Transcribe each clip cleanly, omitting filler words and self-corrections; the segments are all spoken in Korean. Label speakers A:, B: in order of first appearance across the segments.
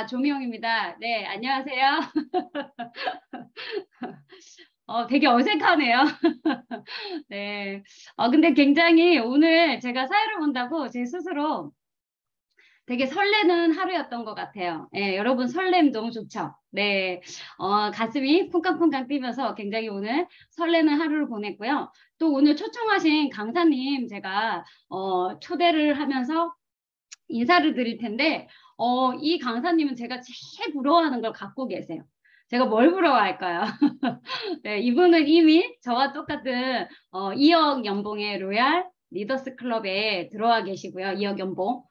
A: 조미영입니다. 네, 안녕하세요. 되게 어색하네요. 네. 근데 굉장히 오늘 제가 사회를 본다고 제 스스로 되게 설레는 하루였던 것 같아요. 예, 여러분 설렘 너무 좋죠? 네. 가슴이 쿵쾅쿵쾅 뛰면서 굉장히 오늘 설레는 하루를 보냈고요. 또 오늘 초청하신 강사님 제가, 초대를 하면서 인사를 드릴 텐데, 이 강사님은 제가 제일 부러워하는 걸 갖고 계세요. 제가 뭘 부러워할까요? 네, 이분은 이미 저와 똑같은 2억 연봉의 로얄 리더스 클럽에 들어와 계시고요. 2억 연봉.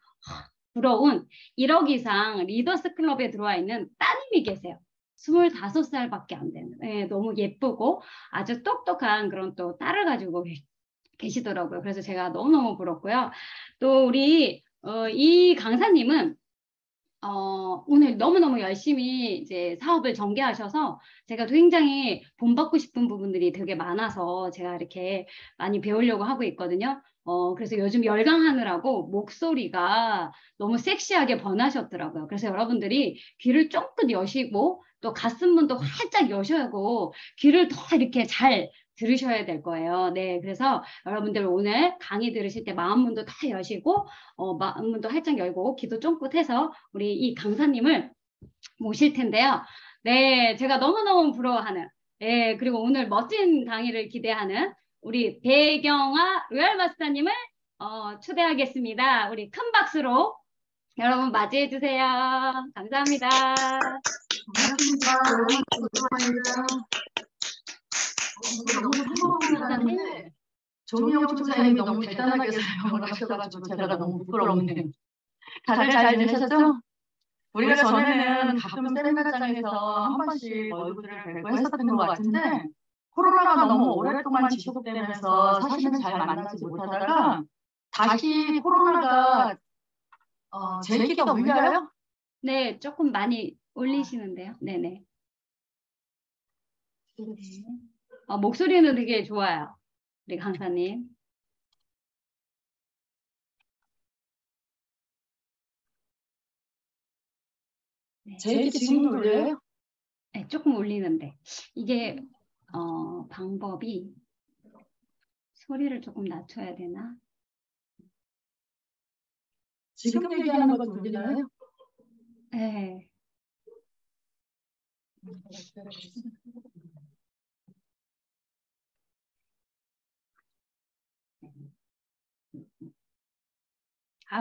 A: 부러운 1억 이상 리더스 클럽에 들어와 있는 따님이 계세요. 25살밖에 안 되는. 네, 너무 예쁘고 아주 똑똑한 그런 또 딸을 가지고 계시더라고요. 그래서 제가 너무너무 부럽고요. 또 우리 이 강사님은 오늘 너무너무 열심히 이제 사업을 전개하셔서 제가 굉장히 본받고 싶은 부분들이 되게 많아서 제가 이렇게 많이 배우려고 하고 있거든요. 그래서 요즘 열강하느라고 목소리가 너무 섹시하게 번하셨더라고요. 그래서 여러분들이 귀를 쫑긋 여시고 또 가슴문도 활짝 여셔고 귀를 더 이렇게 잘 들으셔야 될 거예요. 네, 그래서 여러분들 오늘 강의 들으실 때 마음문도 다 여시고 마음문도 활짝 열고 귀도 쫑긋해서 우리 이 강사님을 모실 텐데요. 네, 제가 너무너무 부러워하는, 네, 그리고 오늘 멋진 강의를 기대하는 우리 배경아 로얄 마스터님을 초대하겠습니다. 우리 큰 박수로 여러분 맞이해 주세요. 감사합니다.
B: 감사합니다. 조미영 총장님이 너무 대단하게 설명을 하셔가지고 제가 너무 부끄럽네요. 다들 잘 지내셨죠? 우리가 전에는 가끔 세미나장에서 한 번씩 얼굴을 뵙고 했었던 것 같은데 코로나가 너무 오랫동안 지속되면서 사실은 잘 만나지 못하다가 다시 코로나가 제 끼가 울려요?
A: 네, 조금 많이 올리시는데요. 네네. 목소리는 되게 좋아요. 우리 강사님.
B: 제 끼 지금도 울려요?
A: 네, 조금 올리는데 이게 방법이 소리를 조금 낮춰야 되나?
B: 지금 얘기하는 거 들리나요?
A: 네.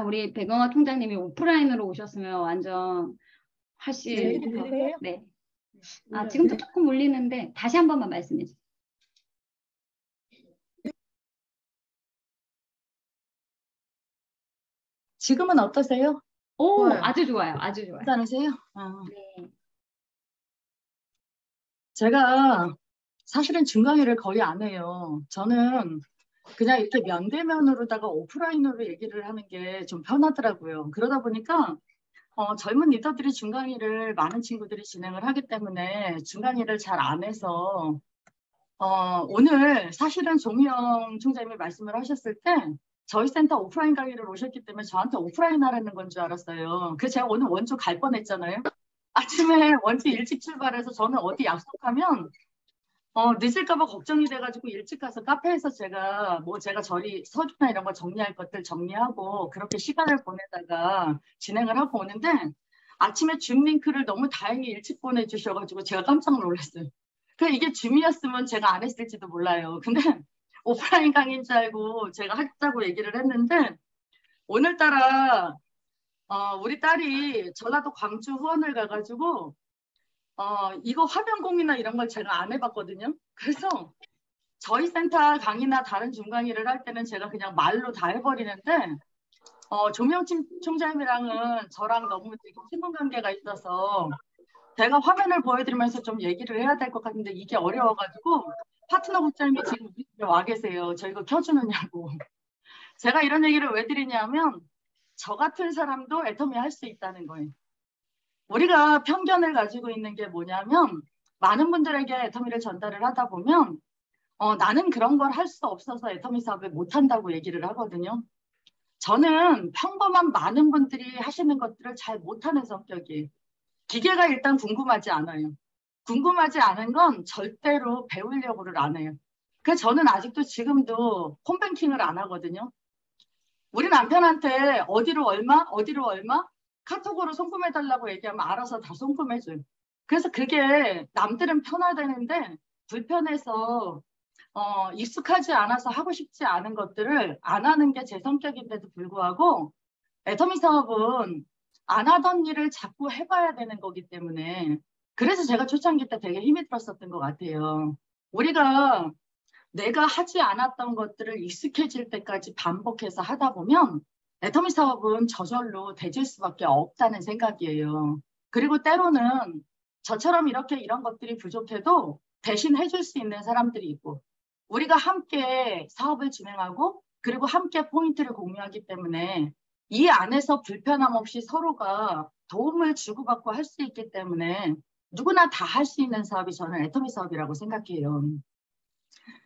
A: 우리 배경아 총장님이 오프라인으로 오셨으면 완전 훨씬 더, 네. 지금도 조금 울리는데 다시 한 번만 말씀해 주세요.
B: 지금은 어떠세요?
A: 오,
B: 좋아요.
A: 아주 좋아요. 아주 좋아요.
B: 괜찮으세요?
A: 네.
B: 제가 사실은 중강의를 거의 안 해요. 저는 그냥 이렇게 면대면으로다가 오프라인으로 얘기를 하는 게 좀 편하더라고요. 그러다 보니까 젊은 리더들이 중강의를 많은 친구들이 진행을 하기 때문에 중강의를 잘 안 해서 오늘 사실은 조미영 총장님이 말씀을 하셨을 때 저희 센터 오프라인 강의를 오셨기 때문에 저한테 오프라인 하라는 건 줄 알았어요. 그래서 제가 오늘 원주 갈 뻔했잖아요. 아침에 원주 일찍 출발해서 저는 어디 약속하면 늦을까봐 걱정이 돼가지고 일찍 가서 카페에서 제가 저리 서류나 이런 거 정리할 것들 정리하고 그렇게 시간을 보내다가 진행을 하고 오는데 아침에 줌 링크를 너무 다행히 일찍 보내주셔가지고 제가 깜짝 놀랐어요. 이게 줌이었으면 제가 안 했을지도 몰라요. 근데 오프라인 강의인 줄 알고 제가 하자고 얘기를 했는데 오늘따라 우리 딸이 전라도 광주 후원을 가가지고 이거 화면 공유나 이런 걸 제가 안 해봤거든요. 그래서 저희 센터 강의나 다른 줌 강의를 할 때는 제가 그냥 말로 다 해버리는데 조명 총장님이랑은 저랑 너무 지금 친분 관계가 있어서 제가 화면을 보여드리면서 좀 얘기를 해야 될 것 같은데 이게 어려워가지고 파트너 국장님이 지금 우리 집에 와 계세요. 저 이거 켜주느냐고. 제가 이런 얘기를 왜 드리냐면 저 같은 사람도 애터미 할 수 있다는 거예요. 우리가 편견을 가지고 있는 게 뭐냐면 많은 분들에게 애터미를 전달을 하다 보면 나는 그런 걸 할 수 없어서 애터미 사업을 못한다고 얘기를 하거든요. 저는 평범한 많은 분들이 하시는 것들을 잘 못하는 성격이에요. 기계가 일단 궁금하지 않아요. 궁금하지 않은 건 절대로 배우려고를 안 해요. 그래서 저는 아직도 지금도 홈뱅킹을 안 하거든요. 우리 남편한테 어디로 얼마, 어디로 얼마, 카톡으로 송금해달라고 얘기하면 알아서 다 송금해줘요. 그래서 그게 남들은 편하다는데 불편해서 익숙하지 않아서 하고 싶지 않은 것들을 안 하는 게 제 성격인데도 불구하고 애터미 사업은 안 하던 일을 자꾸 해봐야 되는 거기 때문에 그래서 제가 초창기 때 되게 힘이 들었었던 것 같아요. 우리가 내가 하지 않았던 것들을 익숙해질 때까지 반복해서 하다 보면 애터미 사업은 저절로 되질 수밖에 없다는 생각이에요. 그리고 때로는 저처럼 이렇게 이런 것들이 부족해도 대신 해줄 수 있는 사람들이 있고 우리가 함께 사업을 진행하고 그리고 함께 포인트를 공유하기 때문에 이 안에서 불편함 없이 서로가 도움을 주고받고 할 수 있기 때문에 누구나 다 할 수 있는 사업이 저는 애터미 사업이라고 생각해요.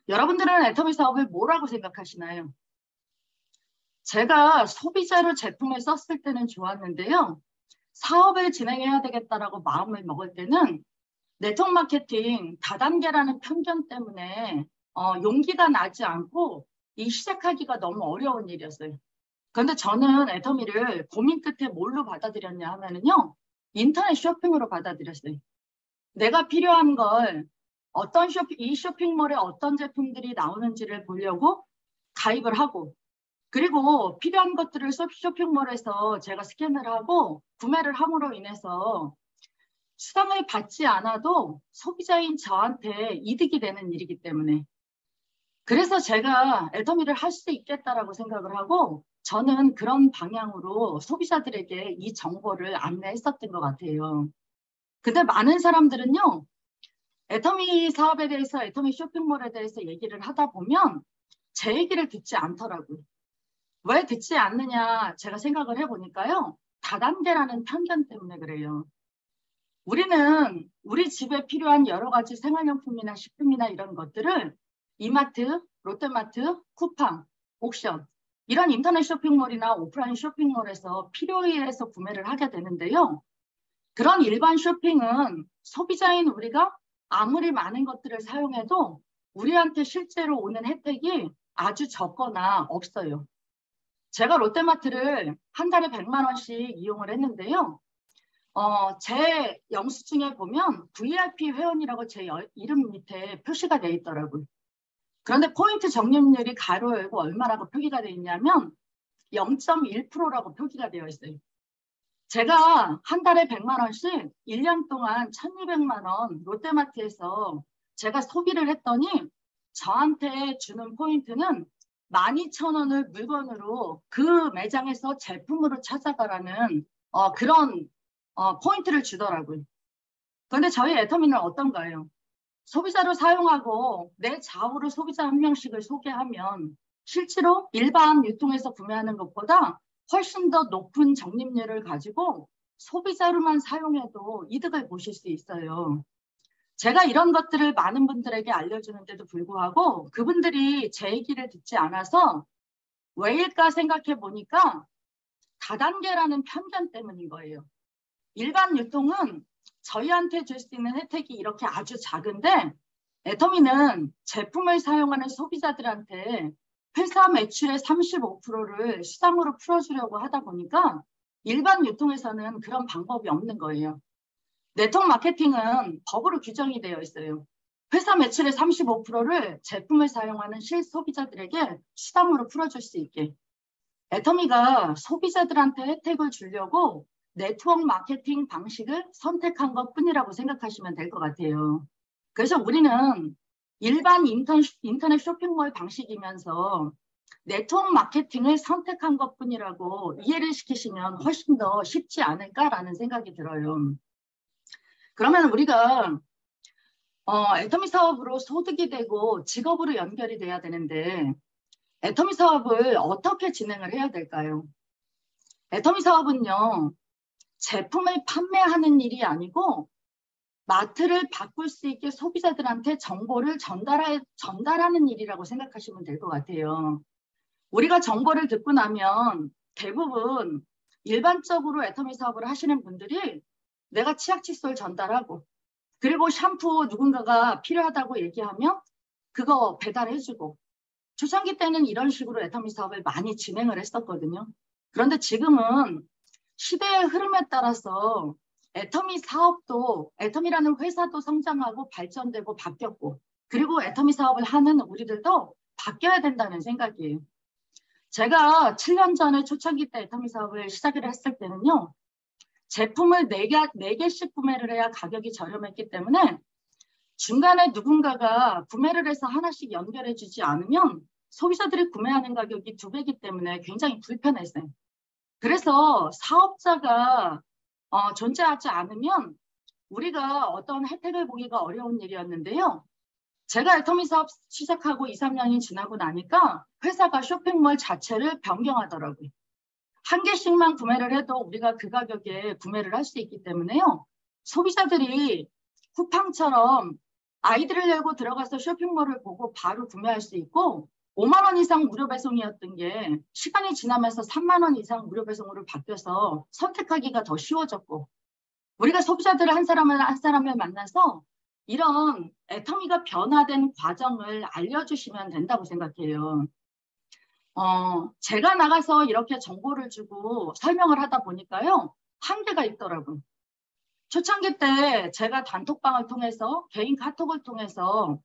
B: 여러분들은 애터미 사업을 뭐라고 생각하시나요? 제가 소비자로 제품을 썼을 때는 좋았는데요. 사업을 진행해야 되겠다라고 마음을 먹을 때는 네트워크 마케팅 다단계라는 편견 때문에 용기가 나지 않고 이 시작하기가 너무 어려운 일이었어요. 그런데 저는 애터미를 고민 끝에 뭘로 받아들였냐 하면은요. 인터넷 쇼핑으로 받아들였어요. 내가 필요한 걸 이 쇼핑몰에 어떤 제품들이 나오는지를 보려고 가입을 하고 그리고 필요한 것들을 쇼핑몰에서 제가 스캔을 하고 구매를 함으로 인해서 수당을 받지 않아도 소비자인 저한테 이득이 되는 일이기 때문에 그래서 제가 애터미를 할 수 있겠다라고 생각을 하고 저는 그런 방향으로 소비자들에게 이 정보를 안내했었던 것 같아요. 근데 많은 사람들은요. 애터미 사업에 대해서 애터미 쇼핑몰에 대해서 얘기를 하다 보면 제 얘기를 듣지 않더라고요. 왜 듣지 않느냐 제가 생각을 해보니까요. 다단계라는 편견 때문에 그래요. 우리는 우리 집에 필요한 여러 가지 생활용품이나 식품이나 이런 것들을 이마트, 롯데마트, 쿠팡, 옥션 이런 인터넷 쇼핑몰이나 오프라인 쇼핑몰에서 필요에 의해서 구매를 하게 되는데요. 그런 일반 쇼핑은 소비자인 우리가 아무리 많은 것들을 사용해도 우리한테 실제로 오는 혜택이 아주 적거나 없어요. 제가 롯데마트를 한 달에 100만 원씩 이용을 했는데요. 제 영수증에 보면 VIP 회원이라고 제 이름 밑에 표시가 돼 있더라고요. 그런데 포인트 적립률이 가로 열고 얼마라고 표기가 되어 있냐면 0.1%라고 표기가 되어 있어요. 제가 한 달에 100만 원씩 1년 동안 1200만 원 롯데마트에서 제가 소비를 했더니 저한테 주는 포인트는 12,000원을 물건으로 그 매장에서 제품으로 찾아가라는 그런 포인트를 주더라고요. 그런데 저희 애터미는 어떤가요? 소비자로 사용하고 내 좌우로 소비자 한 명씩을 소개하면 실제로 일반 유통에서 구매하는 것보다 훨씬 더 높은 적립률을 가지고 소비자로만 사용해도 이득을 보실 수 있어요. 제가 이런 것들을 많은 분들에게 알려주는데도 불구하고 그분들이 제 얘기를 듣지 않아서 왜일까 생각해 보니까 다단계라는 편견 때문인 거예요. 일반 유통은 저희한테 줄 수 있는 혜택이 이렇게 아주 작은데 애터미는 제품을 사용하는 소비자들한테 회사 매출의 35%를 수당으로 풀어주려고 하다 보니까 일반 유통에서는 그런 방법이 없는 거예요. 네트워크 마케팅은 법으로 규정이 되어 있어요. 회사 매출의 35%를 제품을 사용하는 실소비자들에게 수당으로 풀어줄 수 있게. 애터미가 소비자들한테 혜택을 주려고 네트워크 마케팅 방식을 선택한 것 뿐이라고 생각하시면 될 것 같아요. 그래서 우리는 일반 인터넷 쇼핑몰 방식이면서 네트워크 마케팅을 선택한 것 뿐이라고 이해를 시키시면 훨씬 더 쉽지 않을까라는 생각이 들어요. 그러면 우리가 애터미 사업으로 소득이 되고 직업으로 연결이 돼야 되는데 애터미 사업을 어떻게 진행을 해야 될까요? 애터미 사업은요. 제품을 판매하는 일이 아니고 마트를 바꿀 수 있게 소비자들한테 정보를 전달하는 일이라고 생각하시면 될 것 같아요. 우리가 정보를 듣고 나면 대부분 일반적으로 애터미 사업을 하시는 분들이 내가 치약 칫솔 전달하고, 그리고 샴푸 누군가가 필요하다고 얘기하면 그거 배달해주고. 초창기 때는 이런 식으로 애터미 사업을 많이 진행을 했었거든요. 그런데 지금은 시대의 흐름에 따라서 애터미 사업도, 애터미라는 회사도 성장하고 발전되고 바뀌었고, 그리고 애터미 사업을 하는 우리들도 바뀌어야 된다는 생각이에요. 제가 7년 전에 초창기 때 애터미 사업을 시작을 했을 때는요, 제품을 4개씩 구매를 해야 가격이 저렴했기 때문에 중간에 누군가가 구매를 해서 하나씩 연결해 주지 않으면 소비자들이 구매하는 가격이 2배이기 때문에 굉장히 불편했어요. 그래서 사업자가 존재하지 않으면 우리가 어떤 혜택을 보기가 어려운 일이었는데요. 제가 애터미 사업 시작하고 2, 3년이 지나고 나니까 회사가 쇼핑몰 자체를 변경하더라고요. 한 개씩만 구매를 해도 우리가 그 가격에 구매를 할 수 있기 때문에요. 소비자들이 쿠팡처럼 아이들을 열고 들어가서 쇼핑몰을 보고 바로 구매할 수 있고 5만 원 이상 무료 배송이었던 게 시간이 지나면서 3만 원 이상 무료 배송으로 바뀌어서 선택하기가 더 쉬워졌고 우리가 소비자들을 한 사람을 만나서 이런 애터미가 변화된 과정을 알려주시면 된다고 생각해요. 제가 나가서 이렇게 정보를 주고 설명을 하다 보니까요. 한계가 있더라고요. 초창기 때 제가 단톡방을 통해서 개인 카톡을 통해서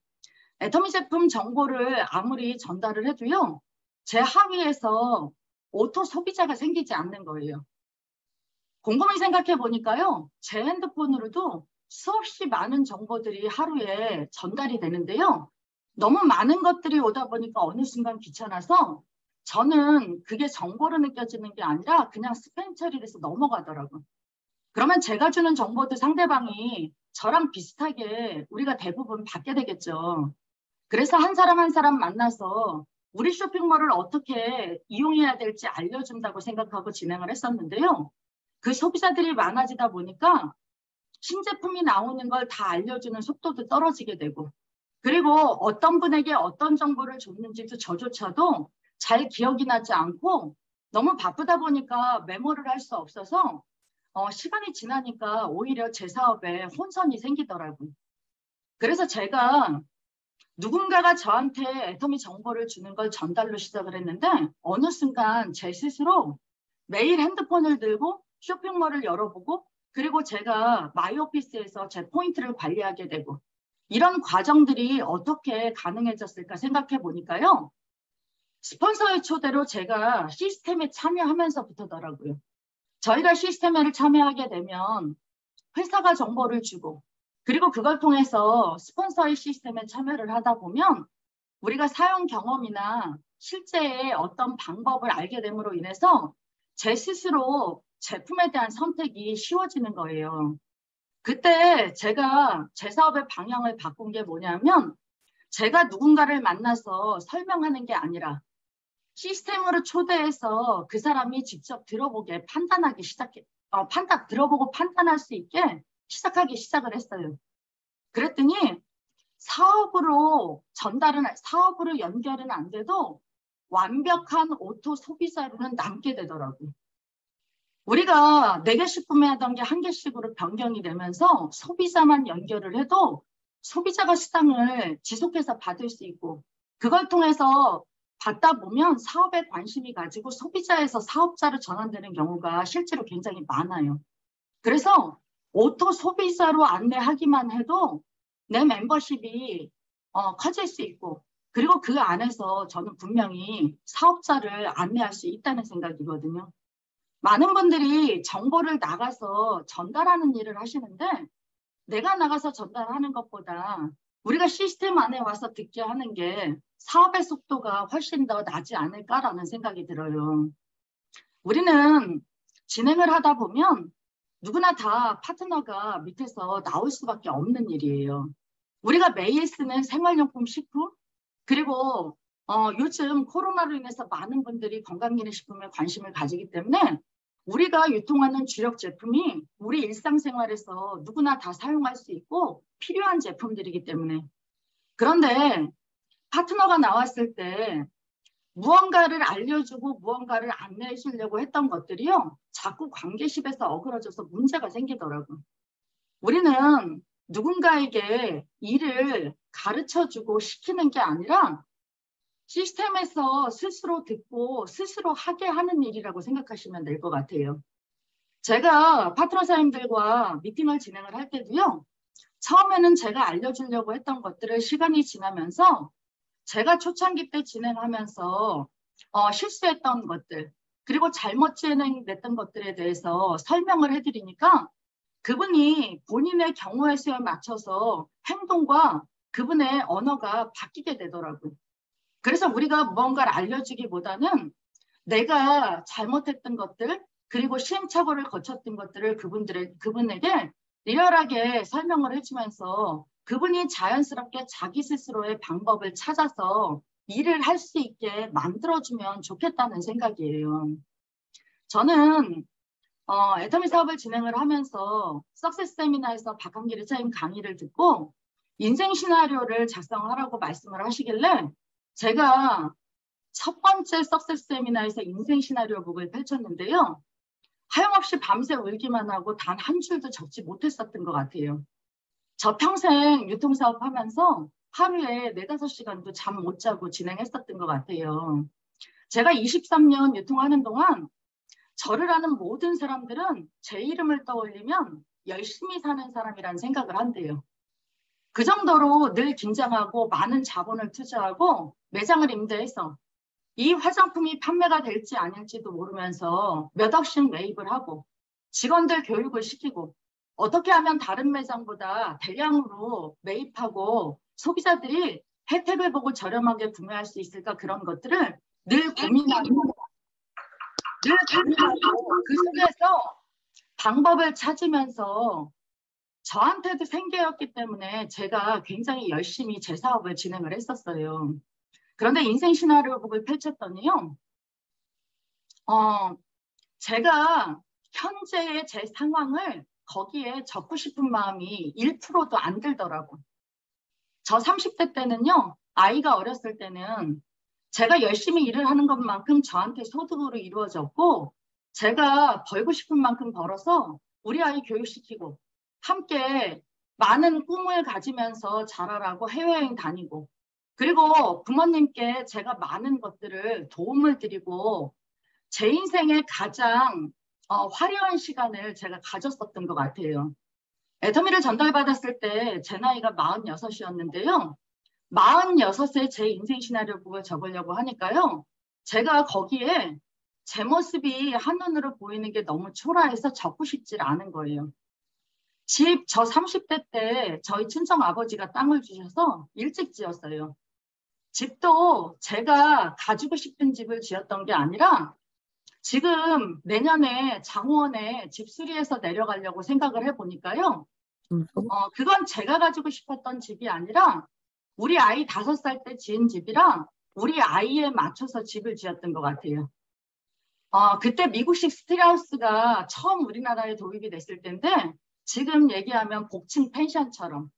B: 애터미 제품 정보를 아무리 전달을 해도요. 제 하위에서 오토 소비자가 생기지 않는 거예요. 곰곰이 생각해 보니까요. 제 핸드폰으로도 수없이 많은 정보들이 하루에 전달이 되는데요. 너무 많은 것들이 오다 보니까 어느 순간 귀찮아서 저는 그게 정보로 느껴지는 게 아니라 그냥 스팸 처리돼서 넘어가더라고요. 그러면 제가 주는 정보도 상대방이 저랑 비슷하게 우리가 대부분 받게 되겠죠. 그래서 한 사람 한 사람 만나서 우리 쇼핑몰을 어떻게 이용해야 될지 알려준다고 생각하고 진행을 했었는데요. 그 소비자들이 많아지다 보니까 신제품이 나오는 걸 다 알려주는 속도도 떨어지게 되고 그리고 어떤 분에게 어떤 정보를 줬는지도 저조차도 잘 기억이 나지 않고 너무 바쁘다 보니까 메모를 할 수 없어서 시간이 지나니까 오히려 제 사업에 혼선이 생기더라고요. 그래서 제가 누군가가 저한테 애터미 정보를 주는 걸 전달로 시작을 했는데 어느 순간 제 스스로 매일 핸드폰을 들고 쇼핑몰을 열어보고 그리고 제가 마이오피스에서 제 포인트를 관리하게 되고 이런 과정들이 어떻게 가능해졌을까 생각해 보니까요. 스폰서의 초대로 제가 시스템에 참여하면서부터더라고요. 저희가 시스템에 참여하게 되면 회사가 정보를 주고 그리고 그걸 통해서 스폰서의 시스템에 참여를 하다 보면 우리가 사용 경험이나 실제의 어떤 방법을 알게 됨으로 인해서 제 스스로 제품에 대한 선택이 쉬워지는 거예요. 그때 제가 제 사업의 방향을 바꾼 게 뭐냐면 제가 누군가를 만나서 설명하는 게 아니라 시스템으로 초대해서 그 사람이 직접 들어보게 판단하기 들어보고 판단할 수 있게 시작을 했어요. 그랬더니 사업으로 연결은 안 돼도 완벽한 오토 소비자로는 남게 되더라고요. 우리가 4개씩 구매하던 게 1개씩으로 변경이 되면서 소비자만 연결을 해도 소비자가 수당을 지속해서 받을 수 있고 그걸 통해서 받다 보면 사업에 관심이 가지고 소비자에서 사업자로 전환되는 경우가 실제로 굉장히 많아요. 그래서 오토 소비자로 안내하기만 해도 내 멤버십이 커질 수 있고 그리고 그 안에서 저는 분명히 사업자를 안내할 수 있다는 생각이거든요. 많은 분들이 정보를 나가서 전달하는 일을 하시는데 내가 나가서 전달하는 것보다 우리가 시스템 안에 와서 듣게 하는 게 사업의 속도가 훨씬 더 나지 않을까라는 생각이 들어요. 우리는 진행을 하다 보면 누구나 다 파트너가 밑에서 나올 수밖에 없는 일이에요. 우리가 매일 쓰는 생활용품 식품 그리고 요즘 코로나로 인해서 많은 분들이 건강기능식품에 관심을 가지기 때문에 우리가 유통하는 주력 제품이 우리 일상생활에서 누구나 다 사용할 수 있고 필요한 제품들이기 때문에 그런데 파트너가 나왔을 때 무언가를 알려주고 무언가를 안내해 주려고 했던 것들이요. 자꾸 관계십에서 어그러져서 문제가 생기더라고요. 우리는 누군가에게 일을 가르쳐주고 시키는 게 아니라 시스템에서 스스로 듣고 스스로 하게 하는 일이라고 생각하시면 될 것 같아요. 제가 파트너사님들과 미팅을 진행을 할 때도요. 처음에는 제가 알려주려고 했던 것들을 시간이 지나면서 제가 초창기 때 진행하면서 실수했던 것들 그리고 잘못 진행됐던 것들에 대해서 설명을 해드리니까 그분이 본인의 경우의 수에 맞춰서 행동과 그분의 언어가 바뀌게 되더라고요. 그래서 우리가 무언가를 알려주기보다는 내가 잘못했던 것들 그리고 시행착오를 거쳤던 것들을 그분에게 리얼하게 설명을 해주면서 그분이 자연스럽게 자기 스스로의 방법을 찾아서 일을 할 수 있게 만들어주면 좋겠다는 생각이에요. 저는 애터미 사업을 진행을 하면서 석세스 세미나에서 박한길 회장님 강의를 듣고 인생 시나리오를 작성하라고 말씀을 하시길래 제가 첫 번째 석세스 세미나에서 인생 시나리오 북을 펼쳤는데요. 하염없이 밤새 울기만 하고 단 한 줄도 적지 못했었던 것 같아요. 저 평생 유통사업 하면서 하루에 4~5시간도 잠 못 자고 진행했었던 것 같아요. 제가 23년 유통하는 동안 저를 아는 모든 사람들은 제 이름을 떠올리면 열심히 사는 사람이라는 생각을 한대요. 그 정도로 늘 긴장하고 많은 자본을 투자하고 매장을 임대해서 이 화장품이 판매가 될지 아닐지도 모르면서 몇 억씩 매입을 하고 직원들 교육을 시키고 어떻게 하면 다른 매장보다 대량으로 매입하고 소비자들이 혜택을 보고 저렴하게 구매할 수 있을까 그런 것들을 늘 고민하고 그 속에서 방법을 찾으면서 저한테도 생계였기 때문에 제가 굉장히 열심히 제 사업을 진행을 했었어요. 그런데 인생 시나리오 북을 펼쳤더니요. 제가 현재의 제 상황을 거기에 적고 싶은 마음이 1%도 안 들더라고요. 저 30대 때는요. 아이가 어렸을 때는 제가 열심히 일을 하는 것만큼 저한테 소득으로 이루어졌고 제가 벌고 싶은 만큼 벌어서 우리 아이 교육시키고 함께 많은 꿈을 가지면서 자라라고 해외여행 다니고 그리고 부모님께 제가 많은 것들을 도움을 드리고 제 인생의 가장 화려한 시간을 제가 가졌었던 것 같아요. 애터미를 전달받았을 때 제 나이가 46이었는데요. 46세 제 인생 시나리오 북을 적으려고 하니까요. 제가 거기에 제 모습이 한눈으로 보이는 게 너무 초라해서 적고 싶지 않은 거예요. 저 30대 때 저희 친정 아버지가 땅을 주셔서 일찍 지었어요. 집도 제가 가지고 싶은 집을 지었던 게 아니라 지금 내년에 장원에 집 수리해서 내려가려고 생각을 해보니까요. 그건 제가 가지고 싶었던 집이 아니라 우리 아이 5살 때 지은 집이랑 우리 아이에 맞춰서 집을 지었던 것 같아요. 그때 미국식 스틸하우스가 처음 우리나라에 도입이 됐을 텐데 지금 얘기하면 복층 펜션처럼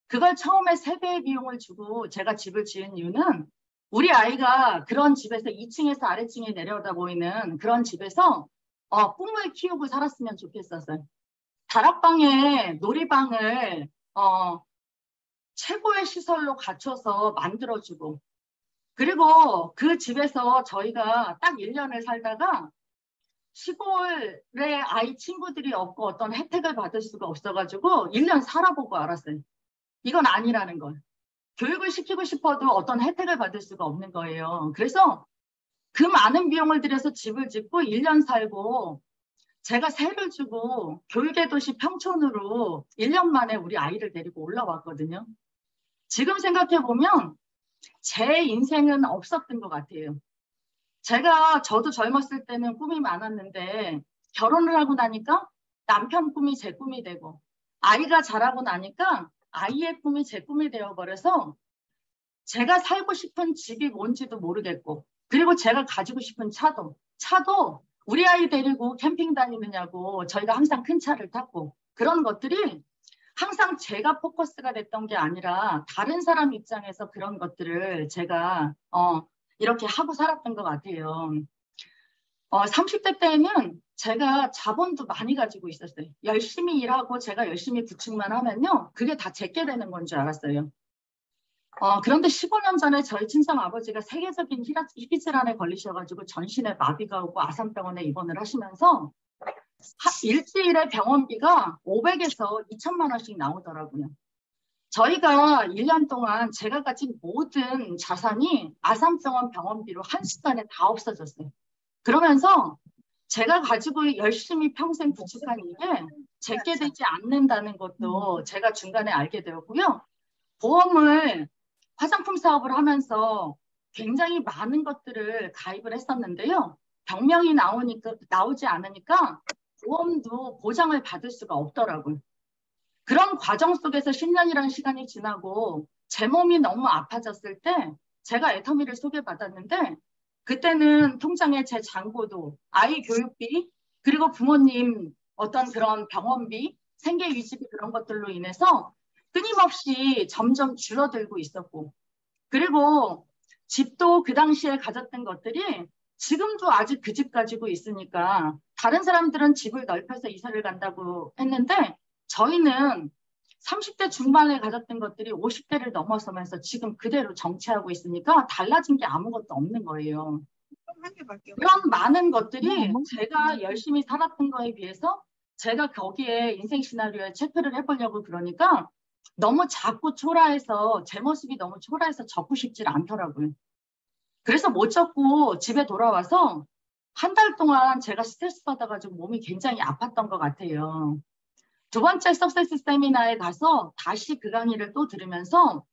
B: 그걸 처음에 3배의 비용을 주고 제가 집을 지은 이유는 우리 아이가 그런 집에서 2층에서 아래층에 내려다 보이는 그런 집에서 꿈을 키우고 살았으면 좋겠었어요. 다락방에 놀이방을 최고의 시설로 갖춰서 만들어주고 그리고 그 집에서 저희가 딱 1년을 살다가 시골에 아이 친구들이 없고 어떤 혜택을 받을 수가 없어가지고 1년 살아보고 알았어요. 이건 아니라는 걸. 교육을 시키고 싶어도 어떤 혜택을 받을 수가 없는 거예요. 그래서 그 많은 비용을 들여서 집을 짓고 1년 살고 제가 세를 주고 교육의 도시 평촌으로 1년 만에 우리 아이를 데리고 올라왔거든요. 지금 생각해보면 제 인생은 없었던 것 같아요. 저도 젊었을 때는 꿈이 많았는데 결혼을 하고 나니까 남편 꿈이 제 꿈이 되고 아이가 자라고 나니까 아이의 꿈이 제 꿈이 되어버려서 제가 살고 싶은 집이 뭔지도 모르겠고 그리고 제가 가지고 싶은 차도 우리 아이 데리고 캠핑 다니느냐고 저희가 항상 큰 차를 탔고 그런 것들이 항상 제가 포커스가 됐던 게 아니라 다른 사람 입장에서 그런 것들을 제가 이렇게 하고 살았던 것 같아요. 30대 때는 제가 자본도 많이 가지고 있었어요. 열심히 일하고 제가 열심히 구축만 하면요. 그게 다 제게 되는 건 줄 알았어요. 그런데 15년 전에 저희 친정 아버지가 세계적인 희귀질환에 걸리셔가지고 전신에 마비가 오고 아산병원에 입원을 하시면서 일주일에 병원비가 500에서 2천만 원씩 나오더라고요. 저희가 1년 동안 제가 가진 모든 자산이 아산병원 병원비로 한순간에 다 없어졌어요. 그러면서 제가 가지고 열심히 평생 구축한 이게 제게 되지 않는다는 것도 제가 중간에 알게 되었고요. 보험을 화장품 사업을 하면서 굉장히 많은 것들을 가입을 했었는데요. 병명이 나오지 않으니까 보험도 보장을 받을 수가 없더라고요. 그런 과정 속에서 10년이라는 시간이 지나고 제 몸이 너무 아파졌을 때 제가 애터미를 소개받았는데 그때는 통장에 제 잔고도, 아이 교육비, 그리고 부모님 어떤 그런 병원비, 생계 유지비 그런 것들로 인해서 끊임없이 점점 줄어들고 있었고, 그리고 집도 그 당시에 가졌던 것들이 지금도 아직 그 집 가지고 있으니까 다른 사람들은 집을 넓혀서 이사를 간다고 했는데 저희는 30대 중반에 가졌던 것들이 50대를 넘어서면서 지금 그대로 정체하고 있으니까 달라진 게 아무것도 없는 거예요. 이런 많은 것들이 제가 열심히 살았던 거에 비해서 제가 거기에 인생 시나리오에 체크를 해보려고 그러니까 너무 작고 초라해서 제 모습이 너무 초라해서 적고 싶지 않더라고요. 그래서 못 적고 집에 돌아와서 한 달 동안 제가 스트레스 받아가지고 몸이 굉장히 아팠던 것 같아요. 두 번째 석세스 세미나에 가서 다시 그 강의를 또 들으면서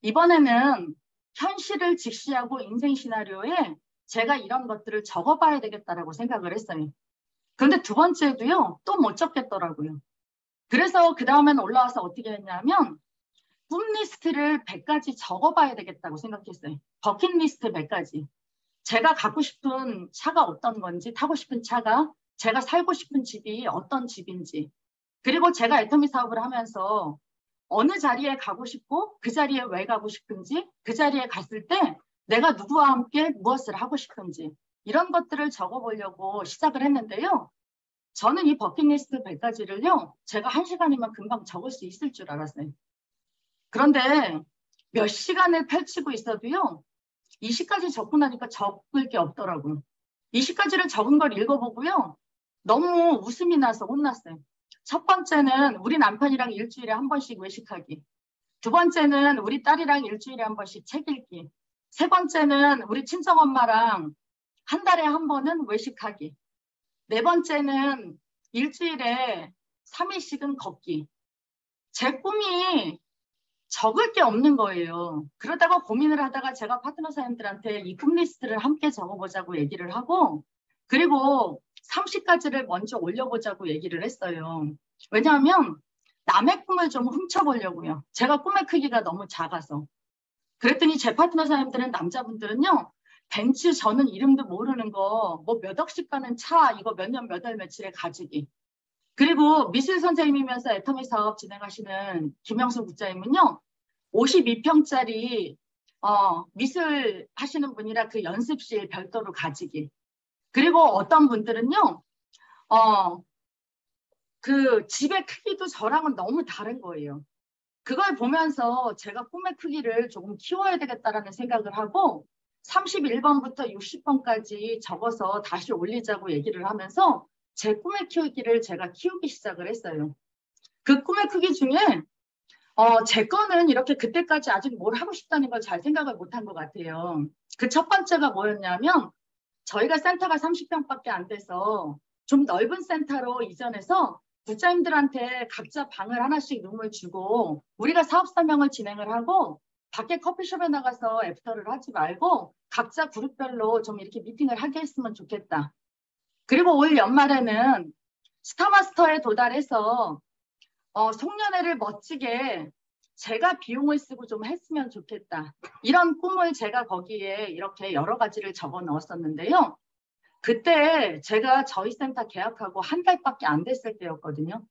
B: 이번에는 현실을 직시하고 인생 시나리오에 제가 이런 것들을 적어봐야 되겠다라고 생각을 했어요. 그런데 두 번째도요, 또 못 적겠더라고요. 그래서 그 다음엔 올라와서 어떻게 했냐면 꿈 리스트를 100가지 적어봐야 되겠다고 생각했어요. 버킷리스트 100가지. 제가 갖고 싶은 차가 어떤 건지, 타고 싶은 차가, 제가 살고 싶은 집이 어떤 집인지, 그리고 제가 애터미 사업을 하면서 어느 자리에 가고 싶고 그 자리에 왜 가고 싶은지, 그 자리에 갔을 때 내가 누구와 함께 무엇을 하고 싶은지 이런 것들을 적어보려고 시작을 했는데요. 저는 이 버킷리스트 100가지를요. 제가 1시간이면 금방 적을 수 있을 줄 알았어요. 그런데 몇 시간을 펼치고 있어도요. 20가지 적고 나니까 적을 게 없더라고요. 20가지를 적은 걸 읽어보고요. 너무 웃음이 나서 혼났어요. 첫 번째는 우리 남편이랑 일주일에 한 번씩 외식하기. 두 번째는 우리 딸이랑 일주일에 한 번씩 책 읽기. 세 번째는 우리 친정엄마랑 한 달에 한 번은 외식하기. 네 번째는 일주일에 3일씩은 걷기. 제 꿈이 적을 게 없는 거예요. 그러다가 고민을 하다가 제가 파트너 사람들한테 이 꿈 리스트를 함께 적어보자고 얘기를 하고 그리고 30가지를 먼저 올려보자고 얘기를 했어요. 왜냐하면 남의 꿈을 좀 훔쳐보려고요. 제가 꿈의 크기가 너무 작아서. 그랬더니 제 파트너 사람들은 남자분들은요. 벤츠 저는 이름도 모르는 거 뭐 몇 억씩 가는 차 이거 몇 년 몇 월 며칠에 가지기. 그리고 미술 선생님이면서 애터미 사업 진행하시는 김영수 국장님은요. 52평짜리 미술 하시는 분이라 그 연습실 별도로 가지기. 그리고 어떤 분들은요. 그 집의 크기도 저랑은 너무 다른 거예요. 그걸 보면서 제가 꿈의 크기를 조금 키워야 되겠다라는 생각을 하고 31번부터 60번까지 적어서 다시 올리자고 얘기를 하면서 제 꿈의 키우기를 제가 키우기 시작을 했어요. 그 꿈의 크기 중에 제 거는 이렇게 그때까지 아직 뭘 하고 싶다는 걸 잘 생각을 못한 것 같아요. 그 첫 번째가 뭐였냐면 저희가 센터가 30평밖에 안 돼서 좀 넓은 센터로 이전해서 부자님들한테 각자 방을 하나씩 룸을 주고 우리가 사업설명을 진행을 하고 밖에 커피숍에 나가서 애프터를 하지 말고 각자 그룹별로 좀 이렇게 미팅을 하게 했으면 좋겠다. 그리고 올 연말에는 스타마스터에 도달해서 송년회를 멋지게 제가 비용을 쓰고 좀 했으면 좋겠다. 이런 꿈을 제가 거기에 이렇게 여러 가지를 적어 넣었었는데요. 그때 제가 저희 센터 계약하고 한 달밖에 안 됐을 때였거든요.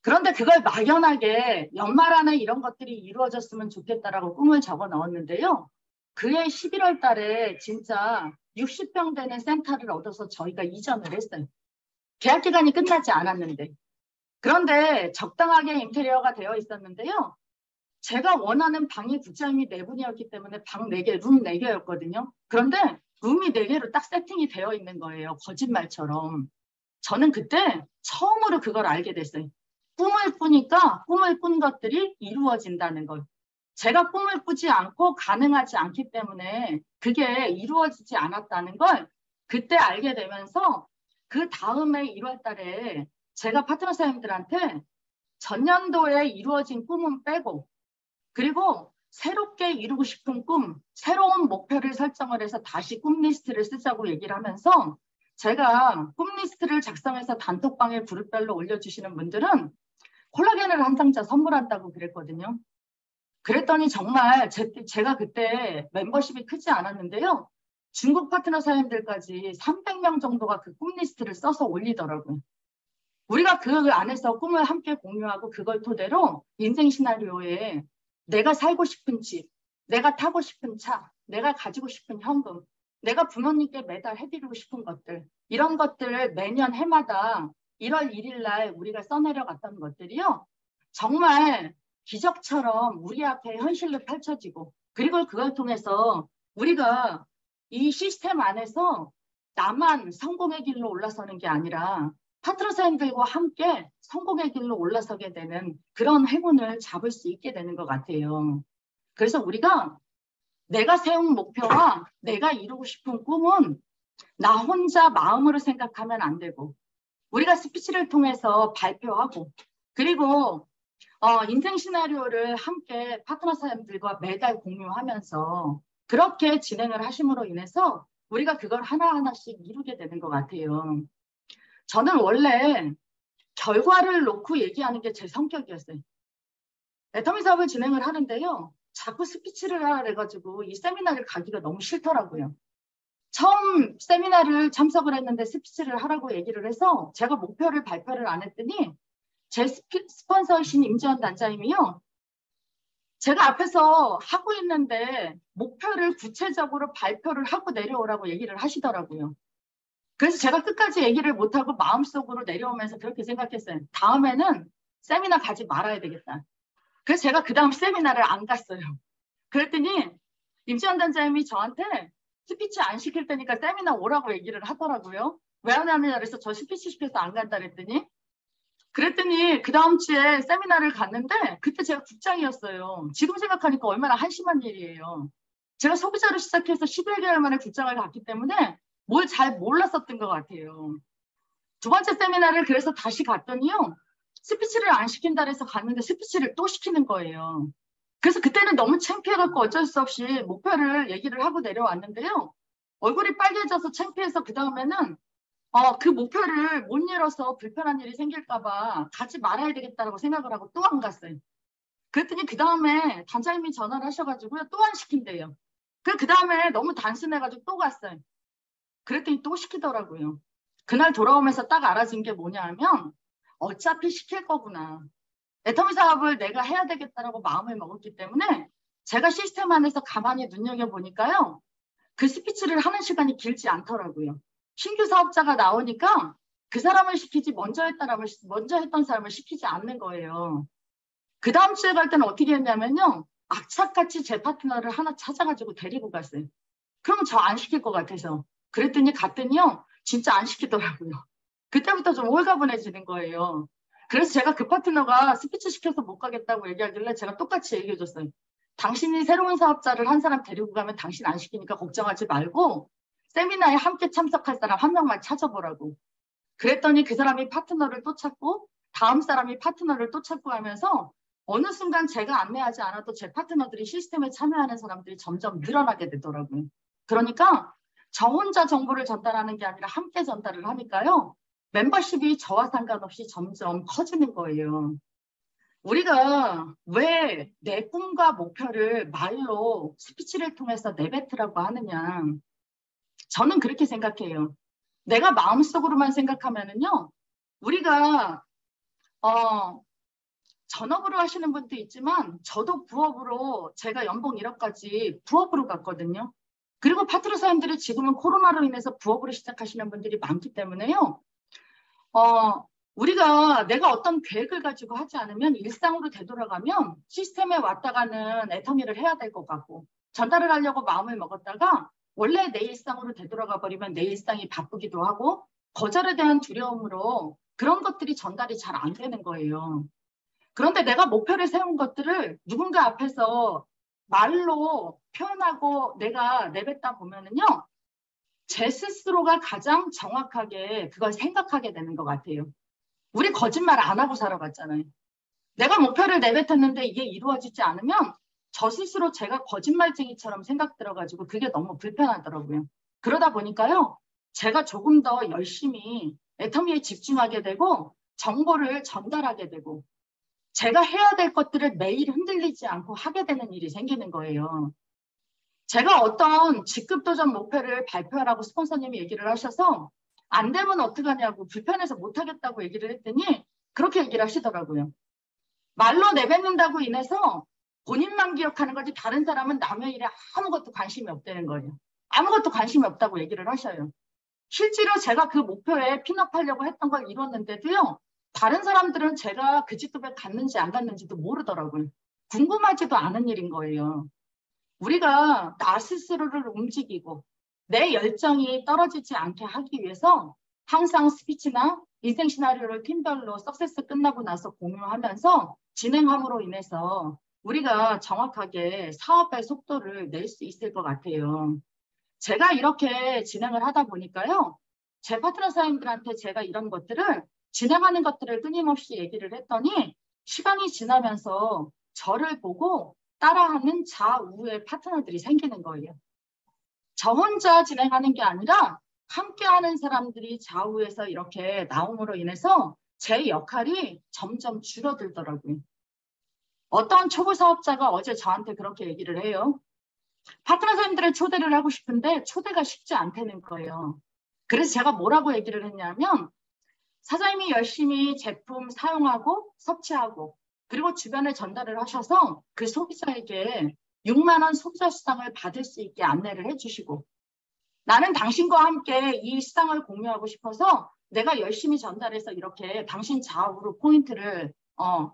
B: 그런데 그걸 막연하게 연말 안에 이런 것들이 이루어졌으면 좋겠다라고 꿈을 적어 넣었는데요. 그해 11월 달에 진짜 60평 되는 센터를 얻어서 저희가 이전을 했어요. 계약 기간이 끝나지 않았는데. 그런데 적당하게 인테리어가 되어 있었는데요. 제가 원하는 방이 부장님이 4분이었기 때문에 방 4개, 룸 4개였거든요. 그런데 룸이 4개로 딱 세팅이 되어 있는 거예요. 거짓말처럼. 저는 그때 처음으로 그걸 알게 됐어요. 꿈을 꾸니까 꿈을 꾼 것들이 이루어진다는 걸. 제가 꿈을 꾸지 않고 가능하지 않기 때문에 그게 이루어지지 않았다는 걸 그때 알게 되면서 그 다음에 1월 달에 제가 파트너 사장님들한테 전년도에 이루어진 꿈은 빼고 그리고 새롭게 이루고 싶은 꿈, 새로운 목표를 설정을 해서 다시 꿈 리스트를 쓰자고 얘기를 하면서 제가 꿈 리스트를 작성해서 단톡방에 그룹별로 올려주시는 분들은 콜라겐을 한 상자 선물한다고 그랬거든요. 그랬더니 정말 제가 그때 멤버십이 크지 않았는데요. 중국 파트너 사장님들까지 300명 정도가 그 꿈 리스트를 써서 올리더라고요. 우리가 그 안에서 꿈을 함께 공유하고 그걸 토대로 인생 시나리오에 내가 살고 싶은 집, 내가 타고 싶은 차, 내가 가지고 싶은 현금, 내가 부모님께 매달 해드리고 싶은 것들 이런 것들을 매년 해마다 1월 1일 날 우리가 써내려갔던 것들이요. 정말 기적처럼 우리 앞에 현실로 펼쳐지고 그리고 그걸 통해서 우리가 이 시스템 안에서 나만 성공의 길로 올라서는 게 아니라 파트너 사람들과 함께 성공의 길로 올라서게 되는 그런 행운을 잡을 수 있게 되는 것 같아요. 그래서 우리가 내가 세운 목표와 내가 이루고 싶은 꿈은 나 혼자 마음으로 생각하면 안 되고 우리가 스피치를 통해서 발표하고 그리고 인생 시나리오를 함께 파트너 사람들과 매달 공유하면서 그렇게 진행을 하심으로 인해서 우리가 그걸 하나하나씩 이루게 되는 것 같아요. 저는 원래 결과를 놓고 얘기하는 게 제 성격이었어요. 애터미 사업을 진행을 하는데요. 자꾸 스피치를 하라 해가지고 이 세미나를 가기가 너무 싫더라고요. 처음 세미나를 참석을 했는데 스피치를 하라고 얘기를 해서 제가 목표를 발표를 안 했더니 제 스폰서이신 임지원 단장님이요. 제가 앞에서 하고 있는데 목표를 구체적으로 발표를 하고 내려오라고 얘기를 하시더라고요. 그래서 제가 끝까지 얘기를 못하고 마음속으로 내려오면서 그렇게 생각했어요. 다음에는 세미나 가지 말아야 되겠다. 그래서 제가 그 다음 세미나를 안 갔어요. 그랬더니 임지원 단장님이 저한테 스피치 안 시킬 테니까 세미나 오라고 얘기를 하더라고요. 왜 안 하느냐 그래서 저 스피치 시켜서 안 간다 그랬더니 그 다음 주에 세미나를 갔는데 그때 제가 국장이었어요. 지금 생각하니까 얼마나 한심한 일이에요. 제가 소비자로 시작해서 11개월 만에 국장을 갔기 때문에 뭘 잘 몰랐었던 것 같아요. 두 번째 세미나를 그래서 다시 갔더니요. 스피치를 안 시킨다 해서 갔는데 스피치를 또 시키는 거예요. 그래서 그때는 너무 창피해갖고 어쩔 수 없이 목표를 얘기를 하고 내려왔는데요. 얼굴이 빨개져서 창피해서 그 다음에는 그 목표를 못 이뤄서 불편한 일이 생길까봐 가지 말아야 되겠다라고 생각을 하고 또 안 갔어요. 그랬더니 그 다음에 단장님이 전화를 하셔가지고요. 또 안 시킨대요. 그 다음에 너무 단순해가지고 또 갔어요. 그랬더니 또 시키더라고요. 그날 돌아오면서 딱 알아진 게 뭐냐 하면 어차피 시킬 거구나. 애터미 사업을 내가 해야 되겠다라고 마음을 먹었기 때문에 제가 시스템 안에서 가만히 눈여겨보니까요. 그 스피치를 하는 시간이 길지 않더라고요. 신규 사업자가 나오니까 그 사람을 시키지 먼저 했던 사람을 시키지 않는 거예요. 그 다음 주에 갈 때는 어떻게 했냐면요. 악착같이 제 파트너를 하나 찾아가지고 데리고 갔어요. 그러면 저 안 시킬 것 같아서. 그랬더니 갔더니요. 진짜 안 시키더라고요. 그때부터 좀 홀가분해지는 거예요. 그래서 제가 그 파트너가 스피치 시켜서 못 가겠다고 얘기하길래 제가 똑같이 얘기해줬어요. 당신이 새로운 사업자를 한 사람 데리고 가면 당신 안 시키니까 걱정하지 말고 세미나에 함께 참석할 사람 한 명만 찾아보라고. 그랬더니 그 사람이 파트너를 또 찾고 다음 사람이 파트너를 또 찾고 하면서 어느 순간 제가 안내하지 않아도 제 파트너들이 시스템에 참여하는 사람들이 점점 늘어나게 되더라고요. 그러니까 저 혼자 정보를 전달하는 게 아니라 함께 전달을 하니까요. 멤버십이 저와 상관없이 점점 커지는 거예요. 우리가 왜 내 꿈과 목표를 말로 스피치를 통해서 내뱉으라고 하느냐. 저는 그렇게 생각해요. 내가 마음속으로만 생각하면은요. 우리가 전업으로 하시는 분도 있지만 저도 부업으로 제가 연봉 1억까지 부업으로 갔거든요. 그리고 파트너 사람들이 지금은 코로나로 인해서 부업으로 시작하시는 분들이 많기 때문에요. 우리가 내가 어떤 계획을 가지고 하지 않으면 일상으로 되돌아가면 시스템에 왔다 가는 애터미를 해야 될 것 같고 전달을 하려고 마음을 먹었다가 원래 내 일상으로 되돌아가 버리면 내 일상이 바쁘기도 하고 거절에 대한 두려움으로 그런 것들이 전달이 잘 안 되는 거예요. 그런데 내가 목표를 세운 것들을 누군가 앞에서 말로 표현하고 내가 내뱉다 보면은요, 제 스스로가 가장 정확하게 그걸 생각하게 되는 것 같아요. 우리 거짓말 안 하고 살아봤잖아요. 내가 목표를 내뱉었는데 이게 이루어지지 않으면 저 스스로 제가 거짓말쟁이처럼 생각 들어가지고 그게 너무 불편하더라고요. 그러다 보니까요, 제가 조금 더 열심히 애터미에 집중하게 되고 정보를 전달하게 되고 제가 해야 될 것들을 매일 흔들리지 않고 하게 되는 일이 생기는 거예요. 제가 어떤 직급 도전 목표를 발표하라고 스폰서님이 얘기를 하셔서 안 되면 어떡하냐고 불편해서 못하겠다고 얘기를 했더니 그렇게 얘기를 하시더라고요. 말로 내뱉는다고 인해서 본인만 기억하는 거지 다른 사람은 남의 일에 아무것도 관심이 없다는 거예요. 아무것도 관심이 없다고 얘기를 하셔요. 실제로 제가 그 목표에 핀업하려고 했던 걸 이뤘는데도요. 다른 사람들은 제가 그 직급에 갔는지 안 갔는지도 모르더라고요. 궁금하지도 않은 일인 거예요. 우리가 나 스스로를 움직이고 내 열정이 떨어지지 않게 하기 위해서 항상 스피치나 인생 시나리오를 팀별로 석세스 끝나고 나서 공유하면서 진행함으로 인해서 우리가 정확하게 사업의 속도를 낼 수 있을 것 같아요. 제가 이렇게 진행을 하다 보니까요. 제 파트너 사장님들한테 제가 이런 것들을 진행하는 것들을 끊임없이 얘기를 했더니 시간이 지나면서 저를 보고 따라하는 좌우의 파트너들이 생기는 거예요. 저 혼자 진행하는 게 아니라 함께하는 사람들이 좌우에서 이렇게 나옴으로 인해서 제 역할이 점점 줄어들더라고요. 어떤 초보 사업자가 어제 저한테 그렇게 얘기를 해요. 파트너 사람들을 초대를 하고 싶은데 초대가 쉽지 않다는 거예요. 그래서 제가 뭐라고 얘기를 했냐면 사장님이 열심히 제품 사용하고 섭취하고 그리고 주변에 전달을 하셔서 그 소비자에게 6만 원 소비자 수당을 받을 수 있게 안내를 해주시고 나는 당신과 함께 이 수당을 공유하고 싶어서 내가 열심히 전달해서 이렇게 당신 좌우로 포인트를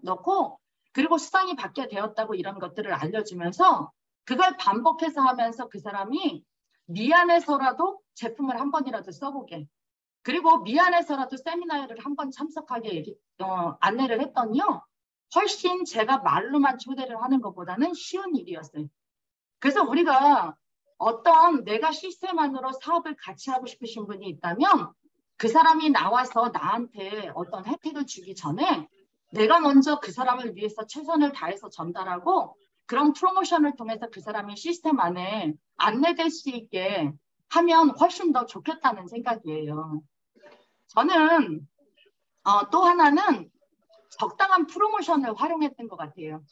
B: 넣고 그리고 수당이 받게 되었다고 이런 것들을 알려주면서 그걸 반복해서 하면서 그 사람이 미안해서라도 제품을 한 번이라도 써보게 그리고 미안해서라도 세미나를 한 번 참석하게 안내를 했더니요. 훨씬 제가 말로만 초대를 하는 것보다는 쉬운 일이었어요. 그래서 우리가 어떤 내가 시스템 안으로 사업을 같이 하고 싶으신 분이 있다면 그 사람이 나와서 나한테 어떤 혜택을 주기 전에 내가 먼저 그 사람을 위해서 최선을 다해서 전달하고 그런 프로모션을 통해서 그 사람이 시스템 안에 안내될 수 있게 하면 훨씬 더 좋겠다는 생각이에요. 저는 또 하나는 적당한 프로모션을 활용했던 것 같아요.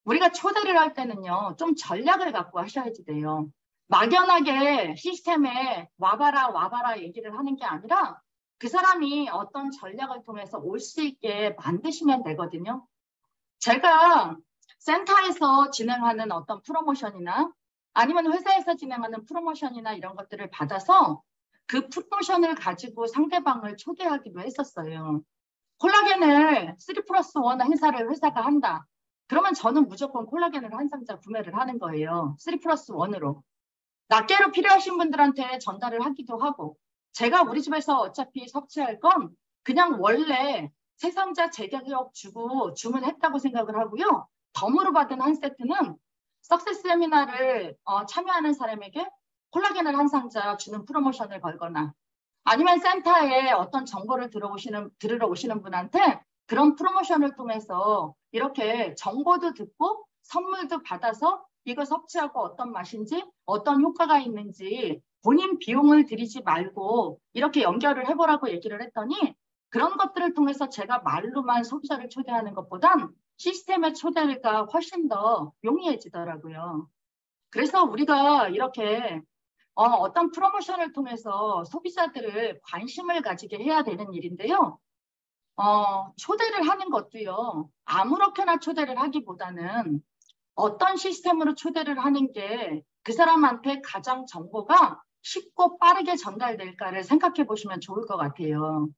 B: 우리가 초대를 할 때는요. 좀 전략을 갖고 하셔야지 돼요. 막연하게 시스템에 와봐라 얘기를 하는 게 아니라 그 사람이 어떤 전략을 통해서 올 수 있게 만드시면 되거든요. 제가 센터에서 진행하는 어떤 프로모션이나 아니면 회사에서 진행하는 프로모션이나 이런 것들을 받아서 그 프로모션을 가지고 상대방을 초대하기도 했었어요. 콜라겐을 3+1 행사를 회사가 한다. 그러면 저는 무조건 콜라겐을 한 상자 구매를 하는 거예요. 3+1으로. 낱개로 필요하신 분들한테 전달을 하기도 하고 제가 우리 집에서 어차피 섭취할 건 그냥 원래 세 상자 재가격 주고 주문했다고 생각을 하고요. 덤으로 받은 한 세트는 석세스 세미나를 참여하는 사람에게 콜라겐을 한 상자 주는 프로모션을 걸거나 아니면 센터에 어떤 정보를 들으러 오시는 분한테 그런 프로모션을 통해서 이렇게 정보도 듣고 선물도 받아서 이거 섭취하고 어떤 맛인지 어떤 효과가 있는지 본인 비용을 들이지 말고 이렇게 연결을 해보라고 얘기를 했더니 그런 것들을 통해서 제가 말로만 소비자를 초대하는 것보단 시스템의 초대가 훨씬 더 용이해지더라고요. 그래서 우리가 이렇게 어떤 프로모션을 통해서 소비자들을 관심을 가지게 해야 되는 일인데요. 초대를 하는 것도요. 아무렇게나 초대를 하기보다는 어떤 시스템으로 초대를 하는 게 그 사람한테 가장 정보가 쉽고 빠르게 전달될까를 생각해 보시면 좋을 것 같아요.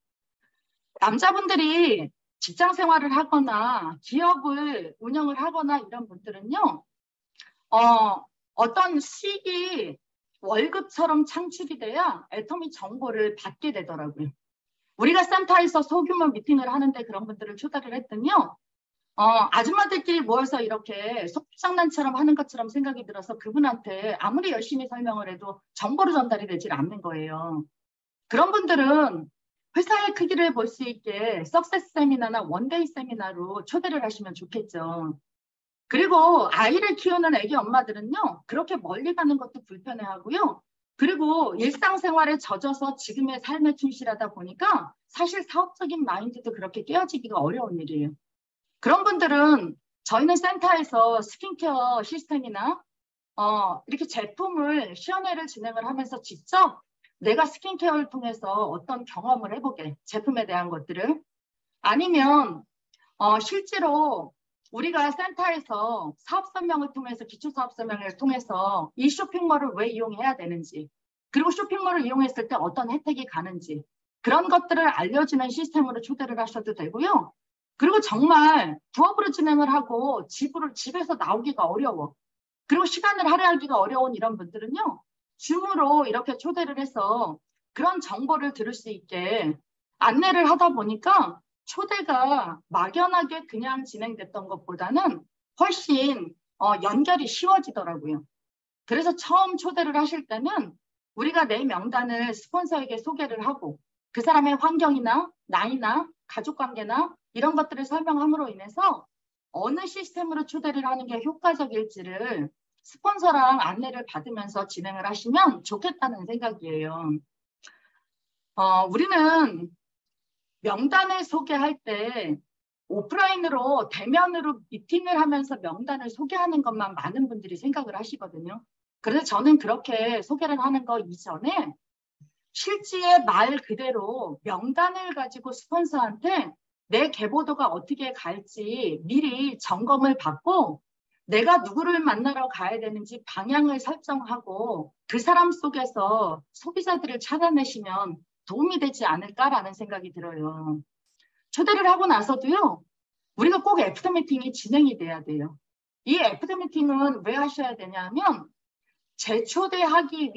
B: 남자분들이 직장 생활을 하거나 기업을 운영을 하거나 이런 분들은요. 어떤 수익이 월급처럼 창출이 돼야 애터미 정보를 받게 되더라고요. 우리가 센터에서 소규모 미팅을 하는데 그런 분들을 초대를 했더니요. 아줌마들끼리 모여서 이렇게 속장난처럼 하는 것처럼 생각이 들어서 그분한테 아무리 열심히 설명을 해도 정보로 전달이 되질 않는 거예요. 그런 분들은 회사의 크기를 볼 수 있게 석세스 세미나나 원데이 세미나로 초대를 하시면 좋겠죠. 그리고 아이를 키우는 애기 엄마들은요. 그렇게 멀리 가는 것도 불편해하고요. 그리고 일상생활에 젖어서 지금의 삶에 충실하다 보니까 사실 사업적인 마인드도 그렇게 깨어지기가 어려운 일이에요. 그런 분들은 저희는 센터에서 스킨케어 시스템이나 이렇게 제품을 시연회를 진행을 하면서 직접 내가 스킨케어를 통해서 어떤 경험을 해보게 제품에 대한 것들을 아니면 실제로 우리가 센터에서 사업 설명을 통해서 기초 사업 설명을 통해서 이 쇼핑몰을 왜 이용해야 되는지 그리고 쇼핑몰을 이용했을 때 어떤 혜택이 가는지 그런 것들을 알려주는 시스템으로 초대를 하셔도 되고요. 그리고 정말 부업으로 진행을 하고 집에서 나오기가 어려워. 그리고 시간을 할애하기가 어려운 이런 분들은요. 줌으로 이렇게 초대를 해서 그런 정보를 들을 수 있게 안내를 하다 보니까 초대가 막연하게 그냥 진행됐던 것보다는 훨씬 연결이 쉬워지더라고요. 그래서 처음 초대를 하실 때는 우리가 내 명단을 스폰서에게 소개를 하고 그 사람의 환경이나 나이나 가족관계나 이런 것들을 설명함으로 인해서 어느 시스템으로 초대를 하는 게 효과적일지를 스폰서랑 안내를 받으면서 진행을 하시면 좋겠다는 생각이에요. 우리는 명단을 소개할 때 오프라인으로 대면으로 미팅을 하면서 명단을 소개하는 것만 많은 분들이 생각을 하시거든요. 그래서 저는 그렇게 소개를 하는 거 이전에 실지의 말 그대로 명단을 가지고 스폰서한테 내 계보도가 어떻게 갈지 미리 점검을 받고 내가 누구를 만나러 가야 되는지 방향을 설정하고 그 사람 속에서 소비자들을 찾아내시면 도움이 되지 않을까라는 생각이 들어요. 초대를 하고 나서도요. 우리가 꼭 애프터 미팅이 진행이 돼야 돼요. 이 애프터 미팅은 왜 하셔야 되냐면 재초대하기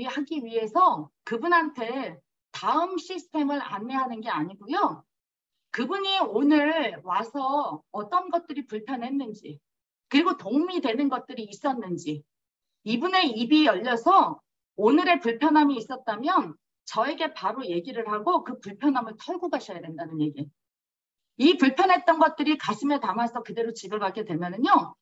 B: 위해서 그분한테 다음 시스템을 안내하는 게 아니고요. 그분이 오늘 와서 어떤 것들이 불편했는지 그리고 도움이 되는 것들이 있었는지 이분의 입이 열려서 오늘의 불편함이 있었다면 저에게 바로 얘기를 하고 그 불편함을 털고 가셔야 된다는 얘기. 이 불편했던 것들이 가슴에 담아서 그대로 집에 가게 되면은요.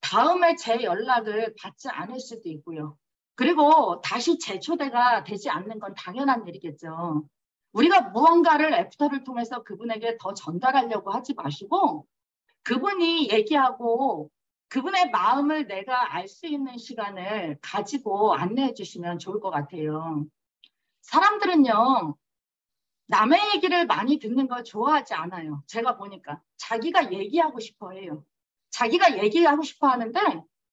B: 다음에 제 연락을 받지 않을 수도 있고요. 그리고 다시 재초대가 되지 않는 건 당연한 일이겠죠. 우리가 무언가를 애프터를 통해서 그분에게 더 전달하려고 하지 마시고 그분이 얘기하고 그분의 마음을 내가 알 수 있는 시간을 가지고 안내해 주시면 좋을 것 같아요. 사람들은요. 남의 얘기를 많이 듣는 걸 좋아하지 않아요. 제가 보니까 자기가 얘기하고 싶어 해요. 자기가 얘기하고 싶어 하는데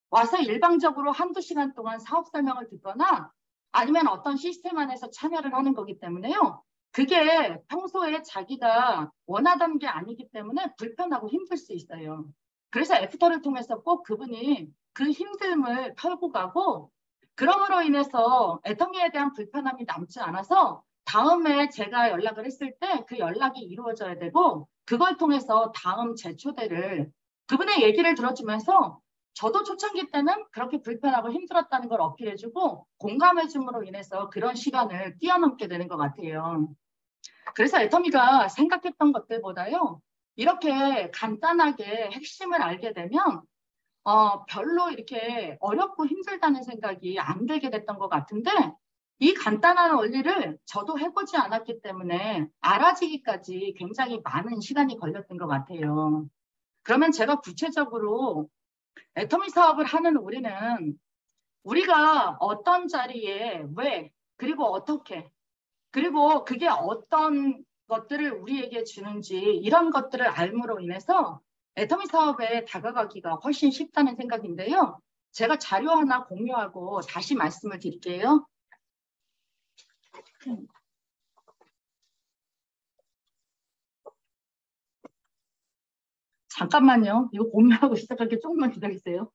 B: 와서 일방적으로 한두 시간 동안 사업 설명을 듣거나 아니면 어떤 시스템 안에서 참여를 하는 거기 때문에요. 그게 평소에 자기가 원하던 게 아니기 때문에 불편하고 힘들 수 있어요. 그래서 애프터를 통해서 꼭 그분이 그 힘듦을 털고 가고 그럼으로 인해서 애터미에 대한 불편함이 남지 않아서 다음에 제가 연락을 했을 때 그 연락이 이루어져야 되고 그걸 통해서 다음 재초대를 그분의 얘기를 들어주면서 저도 초창기 때는 그렇게 불편하고 힘들었다는 걸 어필해주고 공감해줌으로 인해서 그런 시간을 뛰어넘게 되는 것 같아요. 그래서 애터미가 생각했던 것들보다요. 이렇게 간단하게 핵심을 알게 되면 별로 이렇게 어렵고 힘들다는 생각이 안 들게 됐던 것 같은데 이 간단한 원리를 저도 해보지 않았기 때문에 알아지기까지 굉장히 많은 시간이 걸렸던 것 같아요. 그러면 제가 구체적으로 애터미 사업을 하는 우리는 우리가 어떤 자리에 왜 그리고 어떻게 그리고 그게 어떤 것들을 우리에게 주는지 이런 것들을 알므로 인해서 애터미 사업에 다가가기가 훨씬 쉽다는 생각인데요. 제가 자료 하나 공유하고 다시 말씀을 드릴게요. 잠깐만요. 이거 공유하고 시작할게. 조금만 기다리세요.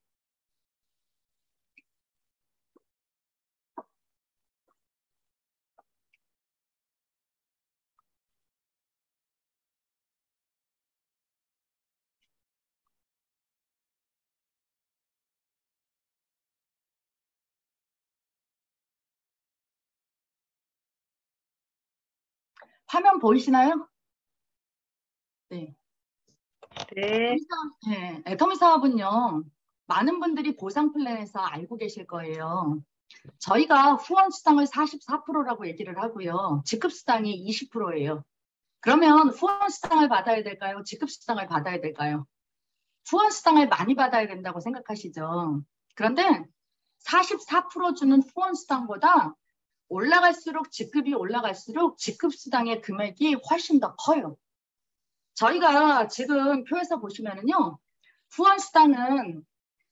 B: 화면 보이시나요? 네.
C: 네.
B: 네, 애터미 사업은요. 많은 분들이 보상 플랜에서 알고 계실 거예요. 저희가 후원 수당을 44%라고 얘기를 하고요. 지급 수당이 20%예요. 그러면 후원 수당을 받아야 될까요? 지급 수당을 받아야 될까요? 후원 수당을 많이 받아야 된다고 생각하시죠? 그런데 44% 주는 후원 수당보다 올라갈수록 지급이 올라갈수록 지급 수당의 금액이 훨씬 더 커요. 저희가 지금 표에서 보시면은요. 후원 수당은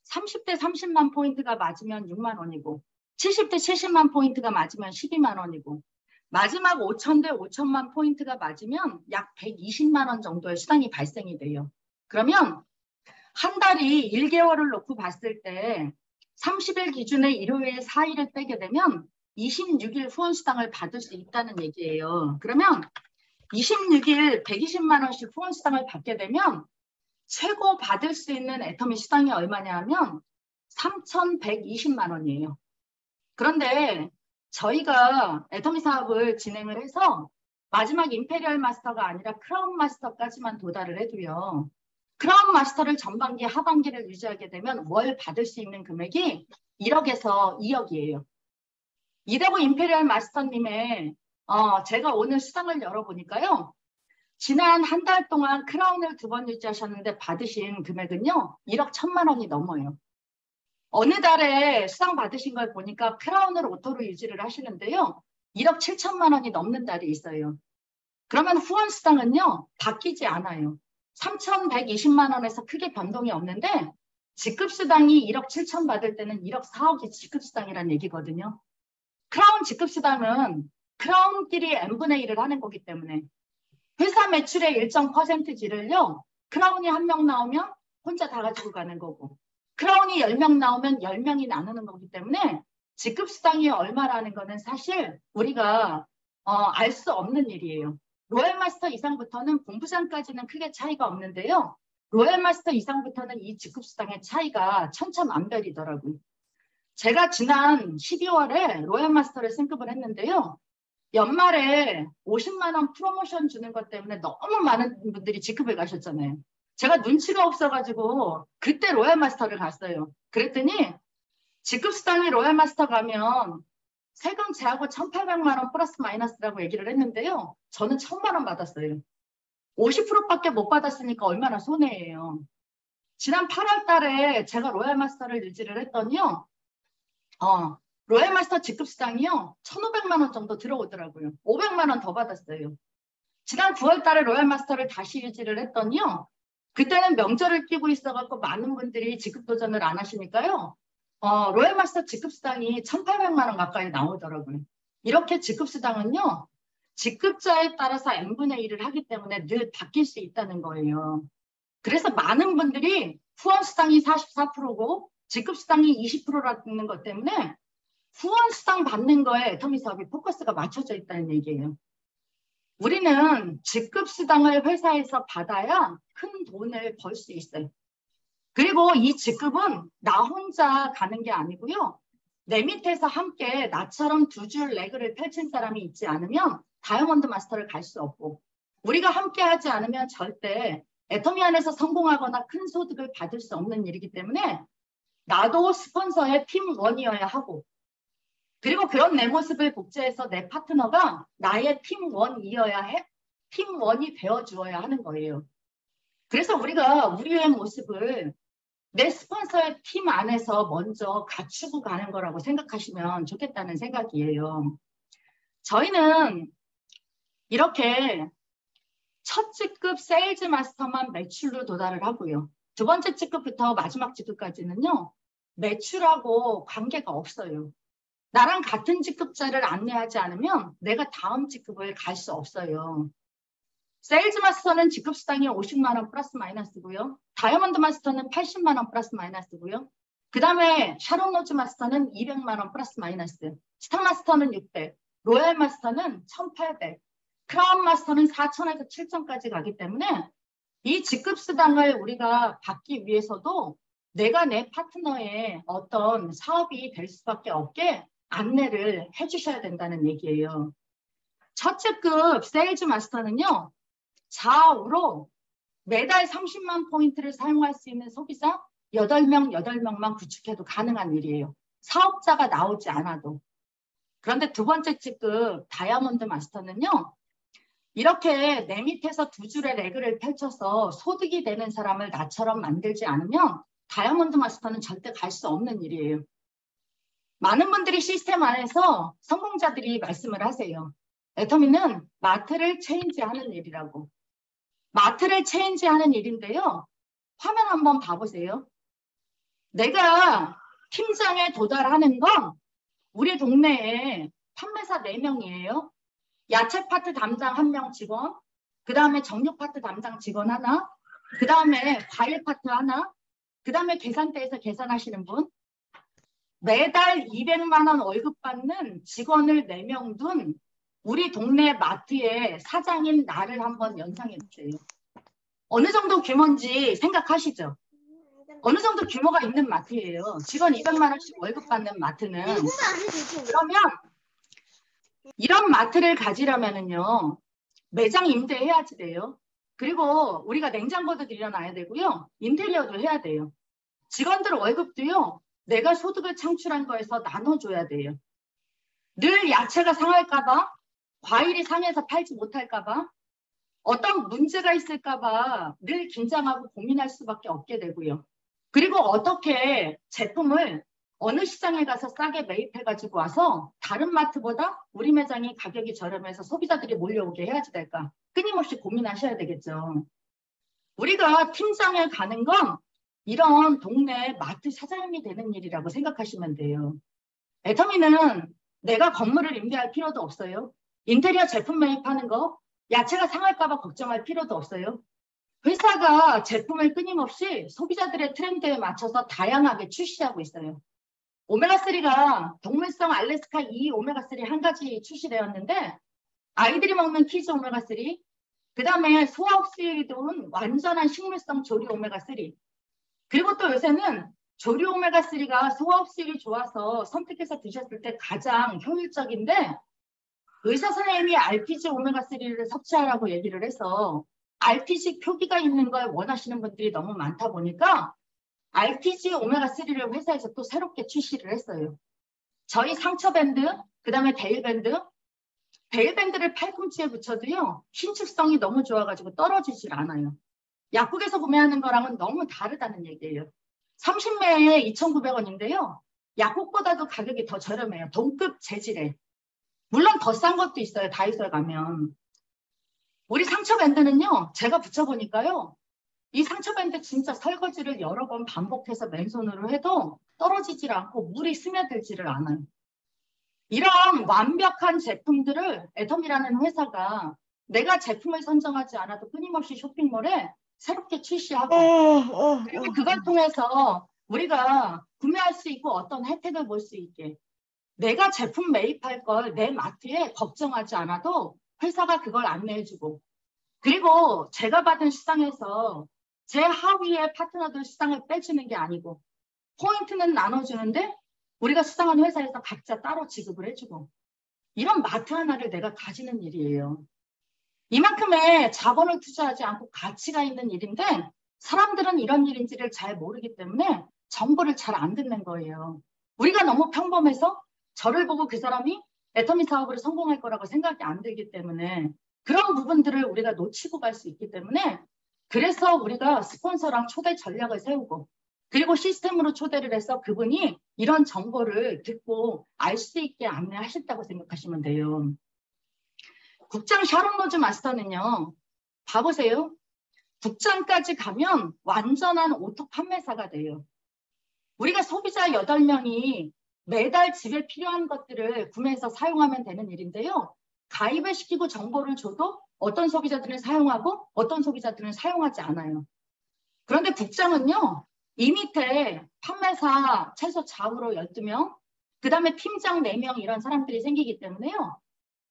B: 30대 30만 포인트가 맞으면 6만 원이고 70대 70만 포인트가 맞으면 12만 원이고 마지막 5,000대 5천만 포인트가 맞으면 약 120만 원 정도의 수당이 발생이 돼요. 그러면 한 달이 1개월을 놓고 봤을 때 30일 기준에 일요일 4일을 빼게 되면 26일 후원 수당을 받을 수 있다는 얘기예요. 그러면 26일 120만 원씩 후원 수당을 받게 되면 최고 받을 수 있는 애터미 수당이 얼마냐 하면 3,120만 원이에요. 그런데 저희가 애터미 사업을 진행을 해서 마지막 임페리얼 마스터가 아니라 크라운 마스터까지만 도달을 해도요. 크라운 마스터를 전반기, 하반기를 유지하게 되면 월 받을 수 있는 금액이 1억에서 2억이에요. 이대구 임페리얼 마스터님의 제가 오늘 수당을 열어보니까요. 지난 한 달 동안 크라운을 2번 유지하셨는데 받으신 금액은요. 1억 1천만 원이 넘어요. 어느 달에 수당 받으신 걸 보니까 크라운을 오토로 유지를 하시는데요. 1억 7천만 원이 넘는 달이 있어요. 그러면 후원 수당은요. 바뀌지 않아요. 3,120만 원에서 크게 변동이 없는데 지급수당이 1억 7천 받을 때는 1억 4억이 지급수당이라는 얘기거든요. 크라운 지급수당은 크라운끼리 n분의 1을 하는 거기 때문에 회사 매출의 일정 퍼센트지를요. 크라운이 1명 나오면 혼자 다 가지고 가는 거고 크라운이 10명 나오면 10명이 나누는 거기 때문에 지급수당이 얼마라는 거는 사실 우리가 알 수 없는 일이에요. 로얄마스터 이상부터는 본부장까지는 크게 차이가 없는데요. 로얄마스터 이상부터는 이 지급수당의 차이가 천차만별이더라고요. 제가 지난 12월에 로얄마스터를 승급을 했는데요. 연말에 50만 원 프로모션 주는 것 때문에 너무 많은 분들이 지급을 가셨잖아요. 제가 눈치가 없어가지고 그때 로얄마스터를 갔어요. 그랬더니 지급수당이 로얄마스터 가면 세금 제하고 1,800만 원 플러스 마이너스라고 얘기를 했는데요. 저는 1,000만 원 받았어요. 50%밖에 못 받았으니까 얼마나 손해예요. 지난 8월 달에 제가 로얄마스터를 유지를 했더니요. 로얄마스터 지급수당이요. 1,500만 원 정도 들어오더라고요. 500만 원 더 받았어요. 지난 9월 달에 로얄마스터를 다시 유지를 했더니요. 그때는 명절을 끼고 있어갖고 많은 분들이 지급 도전을 안 하시니까요. 로얄마스터 지급수당이 1,800만 원 가까이 나오더라고요. 이렇게 지급수당은요. 지급자에 따라서 n분의 1을 하기 때문에 늘 바뀔 수 있다는 거예요. 그래서 많은 분들이 후원수당이 44%고 지급수당이 20%라는 것 때문에 후원수당 받는 거에 애터미 사업이 포커스가 맞춰져 있다는 얘기예요. 우리는 지급수당을 회사에서 받아야 큰 돈을 벌 수 있어요. 그리고 이 지급은 나 혼자 가는 게 아니고요. 내 밑에서 함께 나처럼 2줄 레그를 펼친 사람이 있지 않으면 다이아몬드 마스터를 갈 수 없고 우리가 함께 하지 않으면 절대 애터미 안에서 성공하거나 큰 소득을 받을 수 없는 일이기 때문에 나도 스폰서의 팀원이어야 하고 그리고 그런 내 모습을 복제해서 내 파트너가 나의 팀원이어야 해. 팀원이 되어주어야 하는 거예요. 그래서 우리가 우리의 모습을 내 스폰서의 팀 안에서 먼저 갖추고 가는 거라고 생각하시면 좋겠다는 생각이에요. 저희는 이렇게 첫 직급 세일즈 마스터만 매출로 도달을 하고요. 두 번째 직급부터 마지막 직급까지는요. 매출하고 관계가 없어요. 나랑 같은 직급자를 안내하지 않으면 내가 다음 직급을 갈 수 없어요. 세일즈 마스터는 직급 수당이 50만 원 플러스 마이너스고요. 다이아몬드 마스터는 80만 원 플러스 마이너스고요. 그 다음에 샤론 로즈 마스터는 200만 원 플러스 마이너스. 스타 마스터는 600, 로얄 마스터는 1800, 크라운 마스터는 4000에서 7000까지 가기 때문에 이 직급 수당을 우리가 받기 위해서도 내가 내 파트너의 어떤 사업이 될 수밖에 없게 안내를 해주셔야 된다는 얘기예요. 첫 직급 세일즈 마스터는요. 좌우로 매달 30만 포인트를 사용할 수 있는 소비자 8명만 구축해도 가능한 일이에요. 사업자가 나오지 않아도. 그런데 두 번째 직급 다이아몬드 마스터는요. 이렇게 내 밑에서 두 줄의 레그를 펼쳐서 소득이 되는 사람을 나처럼 만들지 않으면 다이아몬드 마스터는 절대 갈 수 없는 일이에요. 많은 분들이 시스템 안에서 성공자들이 말씀을 하세요. 애터미는 마트를 체인지하는 일이라고. 마트를 체인지하는 일인데요. 화면 한번 봐보세요. 내가 팀장에 도달하는 건 우리 동네에 판매사 4명이에요. 야채 파트 담당 1명 직원, 그 다음에 정육 파트 담당 직원 하나, 그 다음에 과일 파트 하나, 그 다음에 계산대에서 계산하시는 분, 매달 200만 원 월급 받는 직원을 4명 둔 우리 동네 마트의 사장인 나를 한번 연상해 보세요. 어느 정도 규모인지 생각하시죠? 어느 정도 규모가 있는 마트예요. 직원 200만 원씩 월급 받는 마트는. 그러면 이런 마트를 가지려면은요. 매장 임대해야지 돼요. 그리고 우리가 냉장고도 들여놔야 되고요. 인테리어도 해야 돼요. 직원들 월급도요. 내가 소득을 창출한 거에서 나눠줘야 돼요. 늘 야채가 상할까 봐, 과일이 상해서 팔지 못할까 봐, 어떤 문제가 있을까 봐 늘 긴장하고 고민할 수밖에 없게 되고요. 그리고 어떻게 제품을 어느 시장에 가서 싸게 매입해가지고 와서 다른 마트보다 우리 매장이 가격이 저렴해서 소비자들이 몰려오게 해야지 될까? 끊임없이 고민하셔야 되겠죠. 우리가 팀장에 가는 건 이런 동네 마트 사장님이 되는 일이라고 생각하시면 돼요. 애터미는 내가 건물을 임대할 필요도 없어요. 인테리어 제품 매입하는 거, 야채가 상할까 봐 걱정할 필요도 없어요. 회사가 제품을 끊임없이 소비자들의 트렌드에 맞춰서 다양하게 출시하고 있어요. 오메가3가 동물성 알래스카 2 오메가3 한 가지 출시되었는데 아이들이 먹는 키즈 오메가3, 그 다음에 소화 흡수율이 좋은 완전한 식물성 조류 오메가3, 그리고 또 요새는 조류 오메가3가 소화 흡수율이 좋아서 선택해서 드셨을 때 가장 효율적인데 의사 선생님이 RPG 오메가3를 섭취하라고 얘기를 해서 RPG 표기가 있는 걸 원하시는 분들이 너무 많다 보니까 RPG 오메가3를 회사에서 또 새롭게 출시를 했어요. 저희 상처밴드, 그 다음에 데일밴드, 데일밴드를 팔꿈치에 붙여도요. 신축성이 너무 좋아가지고 떨어지질 않아요. 약국에서 구매하는 거랑은 너무 다르다는 얘기예요. 30매에 2,900원인데요. 약국보다도 가격이 더 저렴해요. 동급 재질에. 물론 더 싼 것도 있어요. 다이소에 가면. 우리 상처밴드는요. 제가 붙여보니까요. 이 상처밴드 진짜 설거지를 여러 번 반복해서 맨손으로 해도 떨어지질 않고 물이 스며들지를 않아요. 이런 완벽한 제품들을 애텀이라는 회사가 내가 제품을 선정하지 않아도 끊임없이 쇼핑몰에 새롭게 출시하고 그리고 그걸 통해서 우리가 구매할 수 있고 어떤 혜택을 볼 수 있게 내가 제품 매입할 걸 내 마트에 걱정하지 않아도 회사가 그걸 안내해주고 그리고 제가 받은 시장에서 제 하위의 파트너들 시장을 빼주는 게 아니고 포인트는 나눠주는데 우리가 수상한 회사에서 각자 따로 지급을 해주고 이런 마트 하나를 내가 가지는 일이에요. 이만큼의 자본을 투자하지 않고 가치가 있는 일인데 사람들은 이런 일인지를 잘 모르기 때문에 정보를 잘 안 듣는 거예요. 우리가 너무 평범해서 저를 보고 그 사람이 애터미 사업으로 성공할 거라고 생각이 안 들기 때문에 그런 부분들을 우리가 놓치고 갈 수 있기 때문에 그래서 우리가 스폰서랑 초대 전략을 세우고 그리고 시스템으로 초대를 해서 그분이 이런 정보를 듣고 알 수 있게 안내하셨다고 생각하시면 돼요. 국장 샤론 로즈 마스터는요. 봐보세요. 국장까지 가면 완전한 오토 판매사가 돼요. 우리가 소비자 8명이 매달 집에 필요한 것들을 구매해서 사용하면 되는 일인데요. 가입을 시키고 정보를 줘도 어떤 소비자들은 사용하고 어떤 소비자들은 사용하지 않아요. 그런데 국장은요. 이 밑에 판매사 최소 좌우로 12명, 그 다음에 팀장 4명 이런 사람들이 생기기 때문에요.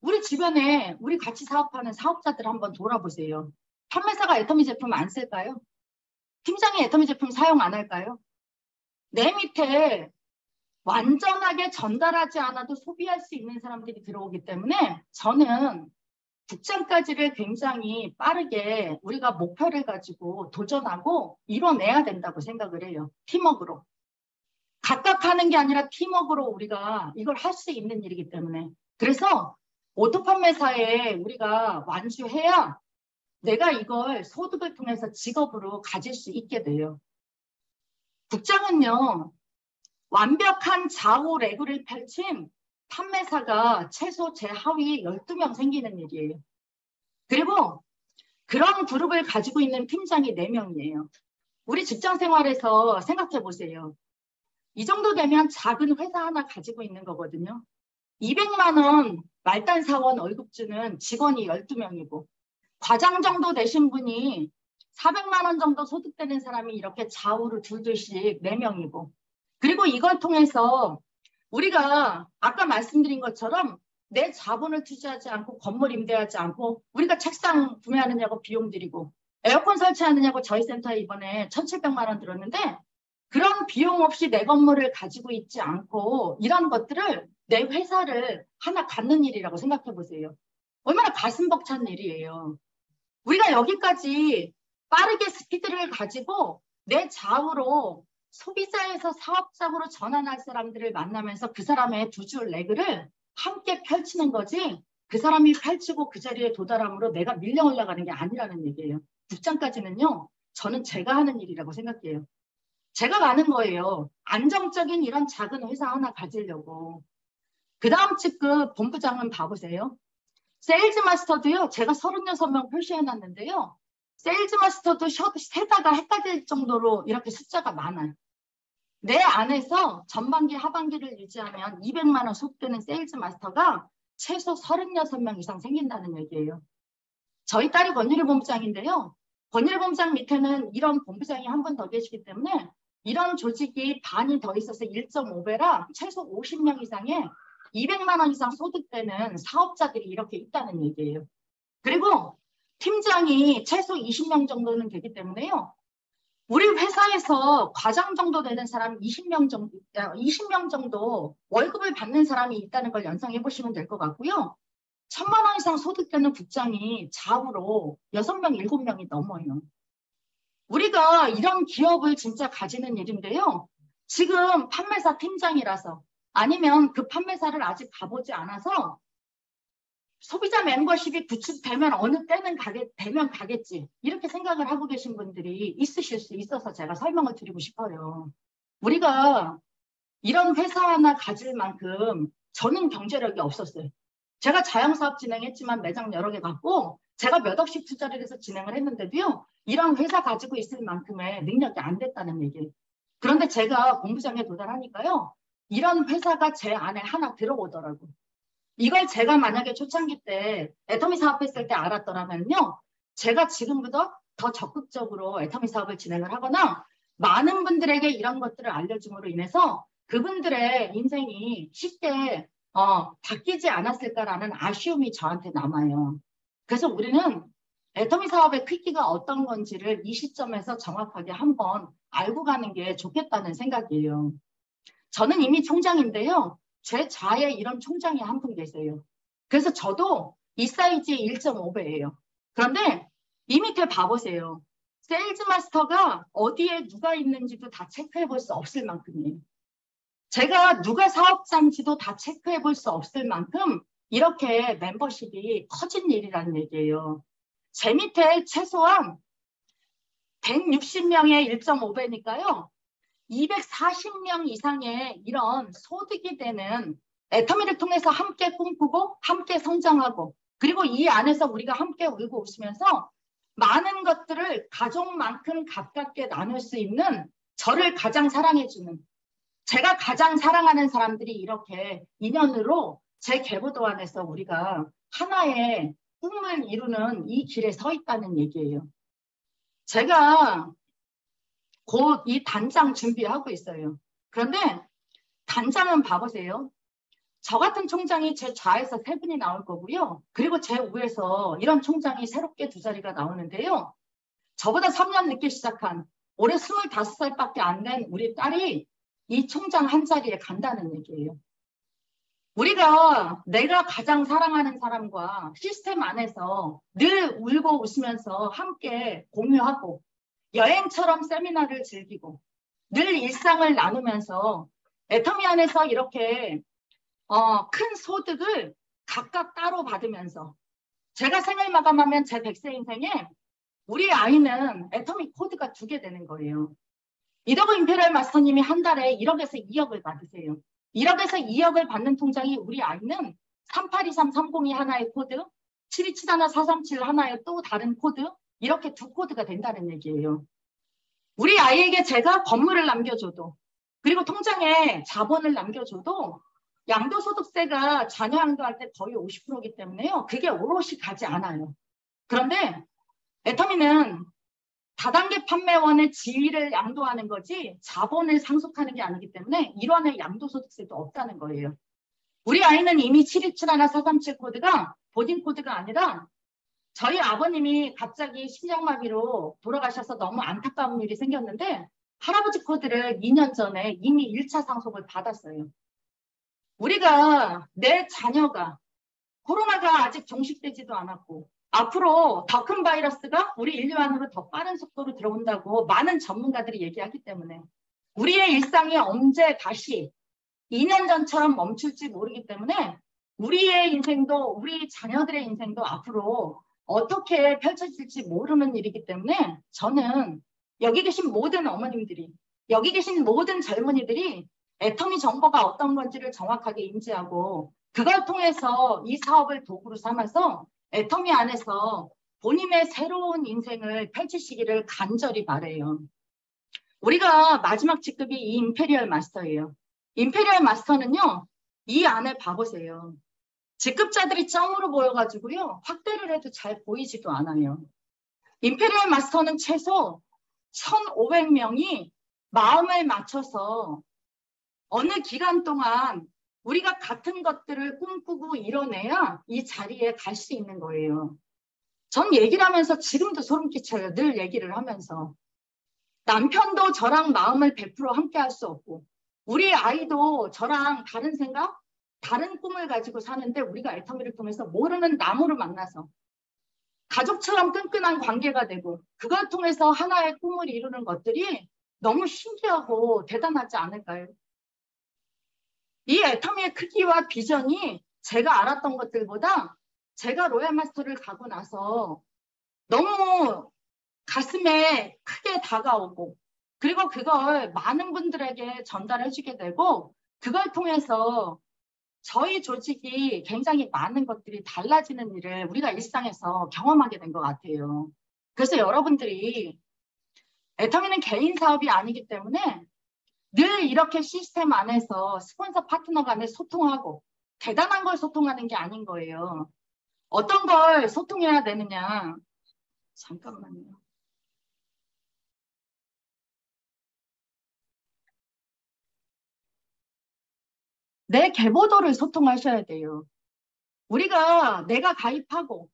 B: 우리 주변에 우리 같이 사업하는 사업자들 한번 돌아보세요. 판매사가 애터미 제품 안 쓸까요? 팀장이 애터미 제품 사용 안 할까요? 내 밑에 완전하게 전달하지 않아도 소비할 수 있는 사람들이 들어오기 때문에 저는 국장까지를 굉장히 빠르게 우리가 목표를 가지고 도전하고 이뤄내야 된다고 생각을 해요. 팀워크로. 각각 하는 게 아니라 팀워크로 우리가 이걸 할 수 있는 일이기 때문에. 그래서 오토판매사에 우리가 완주해야 내가 이걸 소득을 통해서 직업으로 가질 수 있게 돼요. 국장은요. 완벽한 좌우 레그를 펼친 판매사가 최소 제 하위에 12명 생기는 일이에요. 그리고 그런 그룹을 가지고 있는 팀장이 4명이에요. 우리 직장 생활에서 생각해 보세요. 이 정도 되면 작은 회사 하나 가지고 있는 거거든요. 200만 원 말단 사원 월급 주는 직원이 12명이고 과장 정도 되신 분이 400만 원 정도 소득되는 사람이 이렇게 좌우를 둘둘씩 4명이고 그리고 이걸 통해서 우리가 아까 말씀드린 것처럼 내 자본을 투자하지 않고 건물 임대하지 않고 우리가 책상 구매하느냐고 비용 들이고 에어컨 설치하느냐고 저희 센터에 이번에 1,700만 원 들었는데 그런 비용 없이 내 건물을 가지고 있지 않고 이런 것들을 내 회사를 하나 갖는 일이라고 생각해 보세요. 얼마나 가슴 벅찬 일이에요. 우리가 여기까지 빠르게 스피드를 가지고 내 좌우로 소비자에서 사업자로 전환할 사람들을 만나면서 그 사람의 두 줄 레그를 함께 펼치는 거지 그 사람이 펼치고 그 자리에 도달함으로 내가 밀려 올라가는 게 아니라는 얘기예요. 국장까지는요. 저는 제가 하는 일이라고 생각해요. 제가 가는 거예요. 안정적인 이런 작은 회사 하나 가지려고. 그 다음 측급 본부장은 봐보세요. 세일즈 마스터도요. 제가 36명 표시해놨는데요. 세일즈 마스터도 세다가 헷갈릴 정도로 이렇게 숫자가 많아요. 내 안에서 전반기 하반기를 유지하면 200만 원 소득되는 세일즈 마스터가 최소 36명 이상 생긴다는 얘기예요. 저희 딸이 권유리 본부장인데요. 권유리 본부장 밑에는 이런 본부장이 한 분 더 계시기 때문에 이런 조직이 반이 더 있어서 1.5배라 최소 50명 이상의 200만 원 이상 소득되는 사업자들이 이렇게 있다는 얘기예요. 그리고 팀장이 최소 20명 정도는 되기 때문에요. 우리 회사에서 과장 정도 되는 사람 20명 정도 월급을 받는 사람이 있다는 걸 연상해 보시면 될 것 같고요. 1,000만 원 이상 소득되는 국장이 좌우로 6명, 7명이 넘어요. 우리가 이런 기업을 진짜 가지는 일인데요. 지금 판매사 팀장이라서 아니면 그 판매사를 아직 가보지 않아서 소비자 멤버십이 구축되면 어느 때는 되면 가겠지. 이렇게 생각을 하고 계신 분들이 있으실 수 있어서 제가 설명을 드리고 싶어요. 우리가 이런 회사 하나 가질 만큼 저는 경제력이 없었어요. 제가 자영사업 진행했지만 매장 여러 개 갖고 제가 몇 억씩 투자를 해서 진행을 했는데도요. 이런 회사 가지고 있을 만큼의 능력이 안 됐다는 얘기예요. 그런데 제가 본부장에 도달하니까요. 이런 회사가 제 안에 하나 들어오더라고요. 이걸 제가 만약에 초창기 때 애터미 사업했을 때 알았더라면요. 제가 지금보다 더 적극적으로 애터미 사업을 진행을 하거나 많은 분들에게 이런 것들을 알려줌으로 인해서 그분들의 인생이 쉽게 바뀌지 않았을까라는 아쉬움이 저한테 남아요. 그래서 우리는 애터미 사업의 크기가 어떤 건지를 이 시점에서 정확하게 한번 알고 가는 게 좋겠다는 생각이에요. 저는 이미 총장인데요. 제 좌에 이런 총장이 한 분 계세요. 그래서 저도 이 사이즈의 1.5배예요. 그런데 이 밑에 봐보세요. 세일즈 마스터가 어디에 누가 있는지도 다 체크해 볼 수 없을 만큼이에요. 제가 누가 사업자인지도 다 체크해 볼 수 없을 만큼 이렇게 멤버십이 커진 일이라는 얘기예요. 제 밑에 최소한 160명의 1.5배니까요. 240명 이상의 이런 소득이 되는 애터미를 통해서 함께 꿈꾸고 함께 성장하고 그리고 이 안에서 우리가 함께 울고 웃으면서 많은 것들을 가족만큼 가깝게 나눌 수 있는 저를 가장 사랑해주는, 제가 가장 사랑하는 사람들이 이렇게 인연으로 제 계보도 안에서 우리가 하나의 꿈을 이루는 이 길에 서 있다는 얘기예요. 제가 곧 이 단장 준비하고 있어요. 그런데 단장은 봐보세요. 저 같은 총장이 제 좌에서 3분이 나올 거고요. 그리고 제 우에서 이런 총장이 새롭게 2자리가 나오는데요. 저보다 3년 늦게 시작한 올해 25살밖에 안 된 우리 딸이 이 총장 한 자리에 간다는 얘기예요. 우리가 내가 가장 사랑하는 사람과 시스템 안에서 늘 울고 웃으면서 함께 공유하고 여행처럼 세미나를 즐기고 늘 일상을 나누면서 애터미 안에서 이렇게 큰 소득을 각각 따로 받으면서 제가 생을 마감하면 제 100세 인생에 우리 아이는 애터미 코드가 2개 되는 거예요. 이더그 임페리얼 마스터님이 한 달에 1억에서 2억을 받으세요. 1억에서 2억을 받는 통장이 우리 아이는 382330이 하나의 코드, 72714337 하나의 또 다른 코드, 이렇게 2 코드가 된다는 얘기예요. 우리 아이에게 제가 건물을 남겨줘도 그리고 통장에 자본을 남겨줘도 양도소득세가 자녀 양도할 때 거의 50%이기 때문에요. 그게 오롯이 가지 않아요. 그런데 애터미는 다단계 판매원의 지위를 양도하는 거지 자본을 상속하는 게 아니기 때문에 일원의 양도소득세도 없다는 거예요. 우리 아이는 이미 72714337 코드가 보딩 코드가 아니라 저희 아버님이 갑자기 심장마비로 돌아가셔서 너무 안타까운 일이 생겼는데 할아버지 코드를 2년 전에 이미 1차 상속을 받았어요. 우리가 내 자녀가 코로나가 아직 종식되지도 않았고 앞으로 더 큰 바이러스가 우리 인류 안으로 더 빠른 속도로 들어온다고 많은 전문가들이 얘기하기 때문에 우리의 일상이 언제 다시 2년 전처럼 멈출지 모르기 때문에 우리의 인생도 우리 자녀들의 인생도 앞으로 어떻게 펼쳐질지 모르는 일이기 때문에 저는 여기 계신 모든 어머님들이 여기 계신 모든 젊은이들이 애터미 정보가 어떤 건지를 정확하게 인지하고 그걸 통해서 이 사업을 도구로 삼아서 애터미 안에서 본인의 새로운 인생을 펼치시기를 간절히 바라요. 우리가 마지막 직급이 이 임페리얼 마스터예요. 임페리얼 마스터는요. 이 안에 봐보세요. 직급자들이 점으로 보여가지고요. 확대를 해도 잘 보이지도 않아요. 임페리얼 마스터는 최소 1,500명이 마음을 맞춰서 어느 기간 동안 우리가 같은 것들을 꿈꾸고 이뤄내야 이 자리에 갈 수 있는 거예요. 전 얘기를 하면서 지금도 소름 끼쳐요. 늘 얘기를 하면서. 남편도 저랑 마음을 100% 함께 할 수 없고 우리 아이도 저랑 다른 생각, 다른 꿈을 가지고 사는데 우리가 애터미를 통해서 모르는 나무를 만나서 가족처럼 끈끈한 관계가 되고 그걸 통해서 하나의 꿈을 이루는 것들이 너무 신기하고 대단하지 않을까요? 이 애터미의 크기와 비전이 제가 알았던 것들보다 제가 로얄 마스터를 가고 나서 너무 가슴에 크게 다가오고 그리고 그걸 많은 분들에게 전달해 주게 되고 그걸 통해서 저희 조직이 굉장히 많은 것들이 달라지는 일을 우리가 일상에서 경험하게 된 것 같아요. 그래서 여러분들이 애터미는 개인 사업이 아니기 때문에 늘 이렇게 시스템 안에서 스폰서 파트너 간에 소통하고 대단한 걸 소통하는 게 아닌 거예요. 어떤 걸 소통해야 되느냐. 잠깐만요. 내 계보도를 소통하셔야 돼요. 우리가 내가 가입하고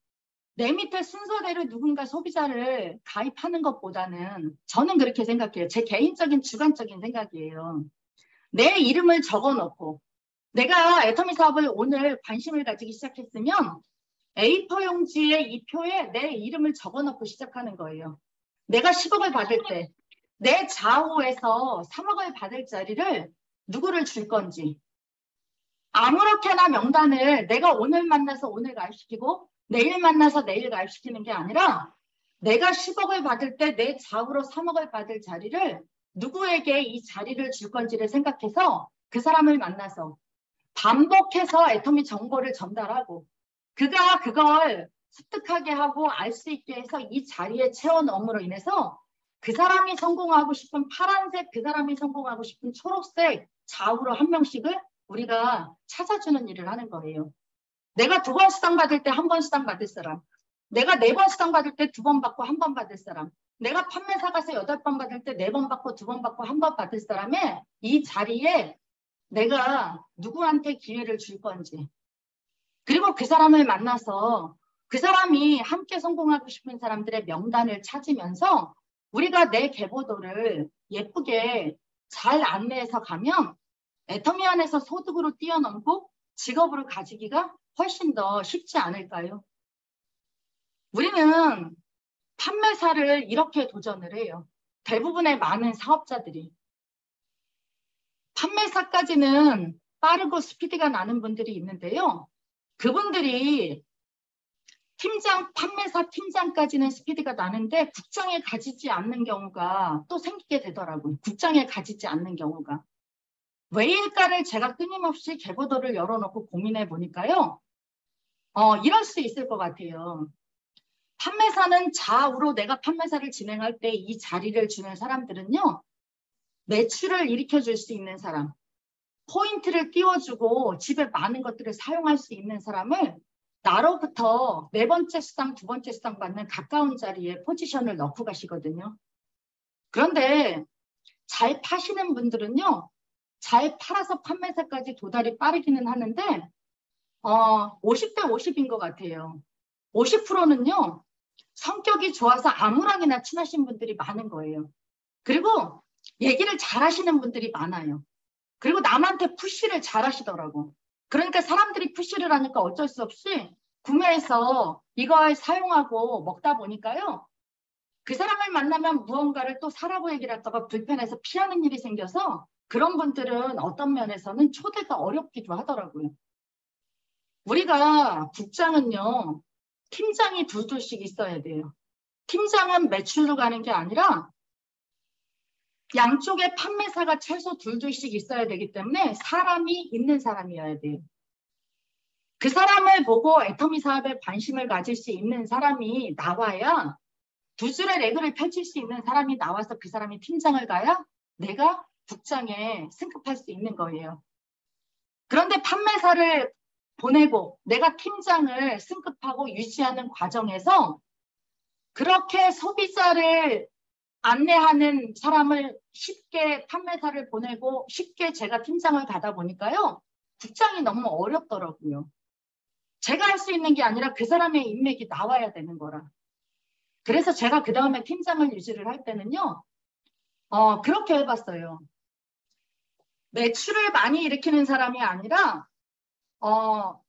B: 내 밑에 순서대로 누군가 소비자를 가입하는 것보다는 저는 그렇게 생각해요. 제 개인적인 주관적인 생각이에요. 내 이름을 적어놓고 내가 애터미 사업을 오늘 관심을 가지기 시작했으면 A4 용지에 이 표에 내 이름을 적어놓고 시작하는 거예요. 내가 10억을 받을 때 내 좌우에서 3억을 받을 자리를 누구를 줄 건지 아무렇게나 명단을 내가 오늘 만나서 오늘 가입시키고 내일 만나서 내일 가입시키는 게 아니라 내가 10억을 받을 때 내 좌우로 3억을 받을 자리를 누구에게 이 자리를 줄 건지를 생각해서 그 사람을 만나서 반복해서 애터미 정보를 전달하고 그가 그걸 습득하게 하고 알 수 있게 해서 이 자리에 채워넣음으로 인해서 그 사람이 성공하고 싶은 파란색, 그 사람이 성공하고 싶은 초록색 좌우로 한 명씩을 우리가 찾아주는 일을 하는 거예요. 내가 2번 수당 받을 때 1번 수당 받을 사람, 내가 4번 수당 받을 때 2번 받고 1번 받을 사람, 내가 판매사 가서 8번 받을 때 4번 받고 2번 받고 1번 받을 사람의 이 자리에 내가 누구한테 기회를 줄 건지, 그리고 그 사람을 만나서 그 사람이 함께 성공하고 싶은 사람들의 명단을 찾으면서 우리가 내 계보도를 예쁘게 잘 안내해서 가면 애터미 안에서 소득으로 뛰어넘고 직업으로 가지기가 훨씬 더 쉽지 않을까요? 우리는 판매사를 이렇게 도전을 해요. 대부분의 많은 사업자들이. 판매사까지는 빠르고 스피드가 나는 분들이 있는데요. 그분들이 판매사 팀장까지는 스피드가 나는데 국장에 가지지 않는 경우가 또 생기게 되더라고요. 국장에 가지지 않는 경우가. 왜일까를 제가 끊임없이 계보도를 열어놓고 고민해 보니까요. 이럴 수 있을 것 같아요. 판매사는 좌우로 내가 판매사를 진행할 때 이 자리를 주는 사람들은요. 매출을 일으켜줄 수 있는 사람, 포인트를 띄워주고 집에 많은 것들을 사용할 수 있는 사람을 나로부터 4번째 수당, 2번째 수당 받는 가까운 자리에 포지션을 넣고 가시거든요. 그런데 잘 파시는 분들은요. 잘 팔아서 판매사까지 도달이 빠르기는 하는데 50대 50인 것 같아요. 50%는요. 성격이 좋아서 아무랑이나 친하신 분들이 많은 거예요. 그리고 얘기를 잘하시는 분들이 많아요. 그리고 남한테 푸시를 잘하시더라고. 그러니까 사람들이 푸시를 하니까 어쩔 수 없이 구매해서 이걸 사용하고 먹다 보니까요. 그 사람을 만나면 무언가를 또 사라고 얘기를 할까 불편해서 피하는 일이 생겨서 그런 분들은 어떤 면에서는 초대가 어렵기도 하더라고요. 우리가 국장은요. 팀장이 둘씩 있어야 돼요. 팀장은 매출로 가는 게 아니라 양쪽에 판매사가 최소 둘씩 있어야 되기 때문에 사람이 있는 사람이어야 돼요. 그 사람을 보고 애터미 사업에 관심을 가질 수 있는 사람이 나와야 두 줄의 레그를 펼칠 수 있는 사람이 나와서 그 사람이 팀장을 가야 내가 국장에 승급할 수 있는 거예요. 그런데 판매사를 보내고 내가 팀장을 승급하고 유지하는 과정에서 그렇게 소비자를 안내하는 사람을 쉽게 판매사를 보내고 쉽게 제가 팀장을 가다 보니까요. 국장이 너무 어렵더라고요. 제가 할 수 있는 게 아니라 그 사람의 인맥이 나와야 되는 거라. 그래서 제가 그 다음에 팀장을 유지를 할 때는요. 그렇게 해봤어요. 매출을 많이 일으키는 사람이 아니라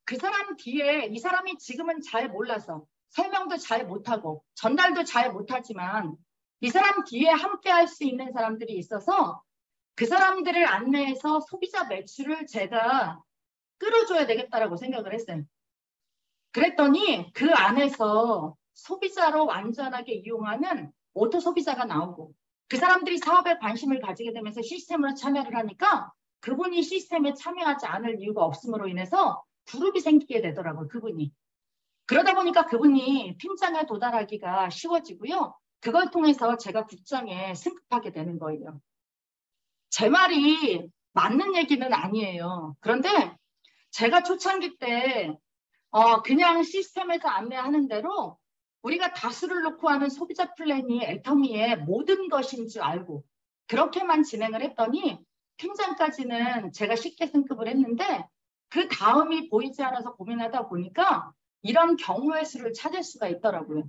B: 그 사람 뒤에 이 사람이 지금은 잘 몰라서 설명도 잘 못하고 전달도 잘 못하지만 이 사람 뒤에 함께 할 수 있는 사람들이 있어서 그 사람들을 안내해서 소비자 매출을 제가 끌어줘야 되겠다라고 생각을 했어요. 그랬더니 그 안에서 소비자로 완전하게 이용하는 오토 소비자가 나오고 그 사람들이 사업에 관심을 가지게 되면서 시스템으로 참여를 하니까 그분이 시스템에 참여하지 않을 이유가 없음으로 인해서 그룹이 생기게 되더라고요. 그분이. 그러다 보니까 그분이 팀장에 도달하기가 쉬워지고요. 그걸 통해서 제가 국장에 승급하게 되는 거예요. 제 말이 맞는 얘기는 아니에요. 그런데 제가 초창기 때 그냥 시스템에서 안내하는 대로 우리가 다수를 놓고 하는 소비자 플랜이 애터미의 모든 것인 줄 알고 그렇게만 진행을 했더니 팀장까지는 제가 쉽게 승급을 했는데 그 다음이 보이지 않아서 고민하다 보니까 이런 경우의 수를 찾을 수가 있더라고요.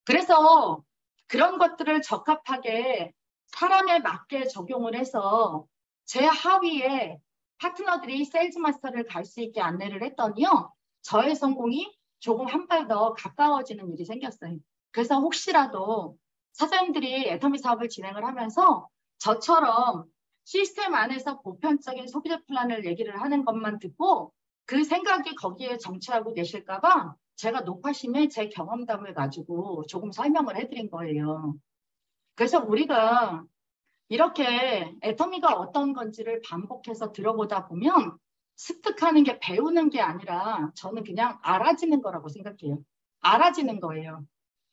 B: 그래서 그런 것들을 적합하게 사람에 맞게 적용을 해서 제 하위에 파트너들이 세일즈 마스터를 갈 수 있게 안내를 했더니요. 저의 성공이 조금 한 발 더 가까워지는 일이 생겼어요. 그래서 혹시라도 사장님들이 애터미 사업을 진행을 하면서 저처럼 시스템 안에서 보편적인 소비자 플랜을 얘기를 하는 것만 듣고 그 생각이 거기에 정치하고 계실까 봐 제가 높아심에 제 경험담을 가지고 조금 설명을 해드린 거예요. 그래서 우리가 이렇게 애터미가 어떤 건지를 반복해서 들어보다 보면 습득하는 게 배우는 게 아니라 저는 그냥 알아지는 거라고 생각해요. 알아지는 거예요.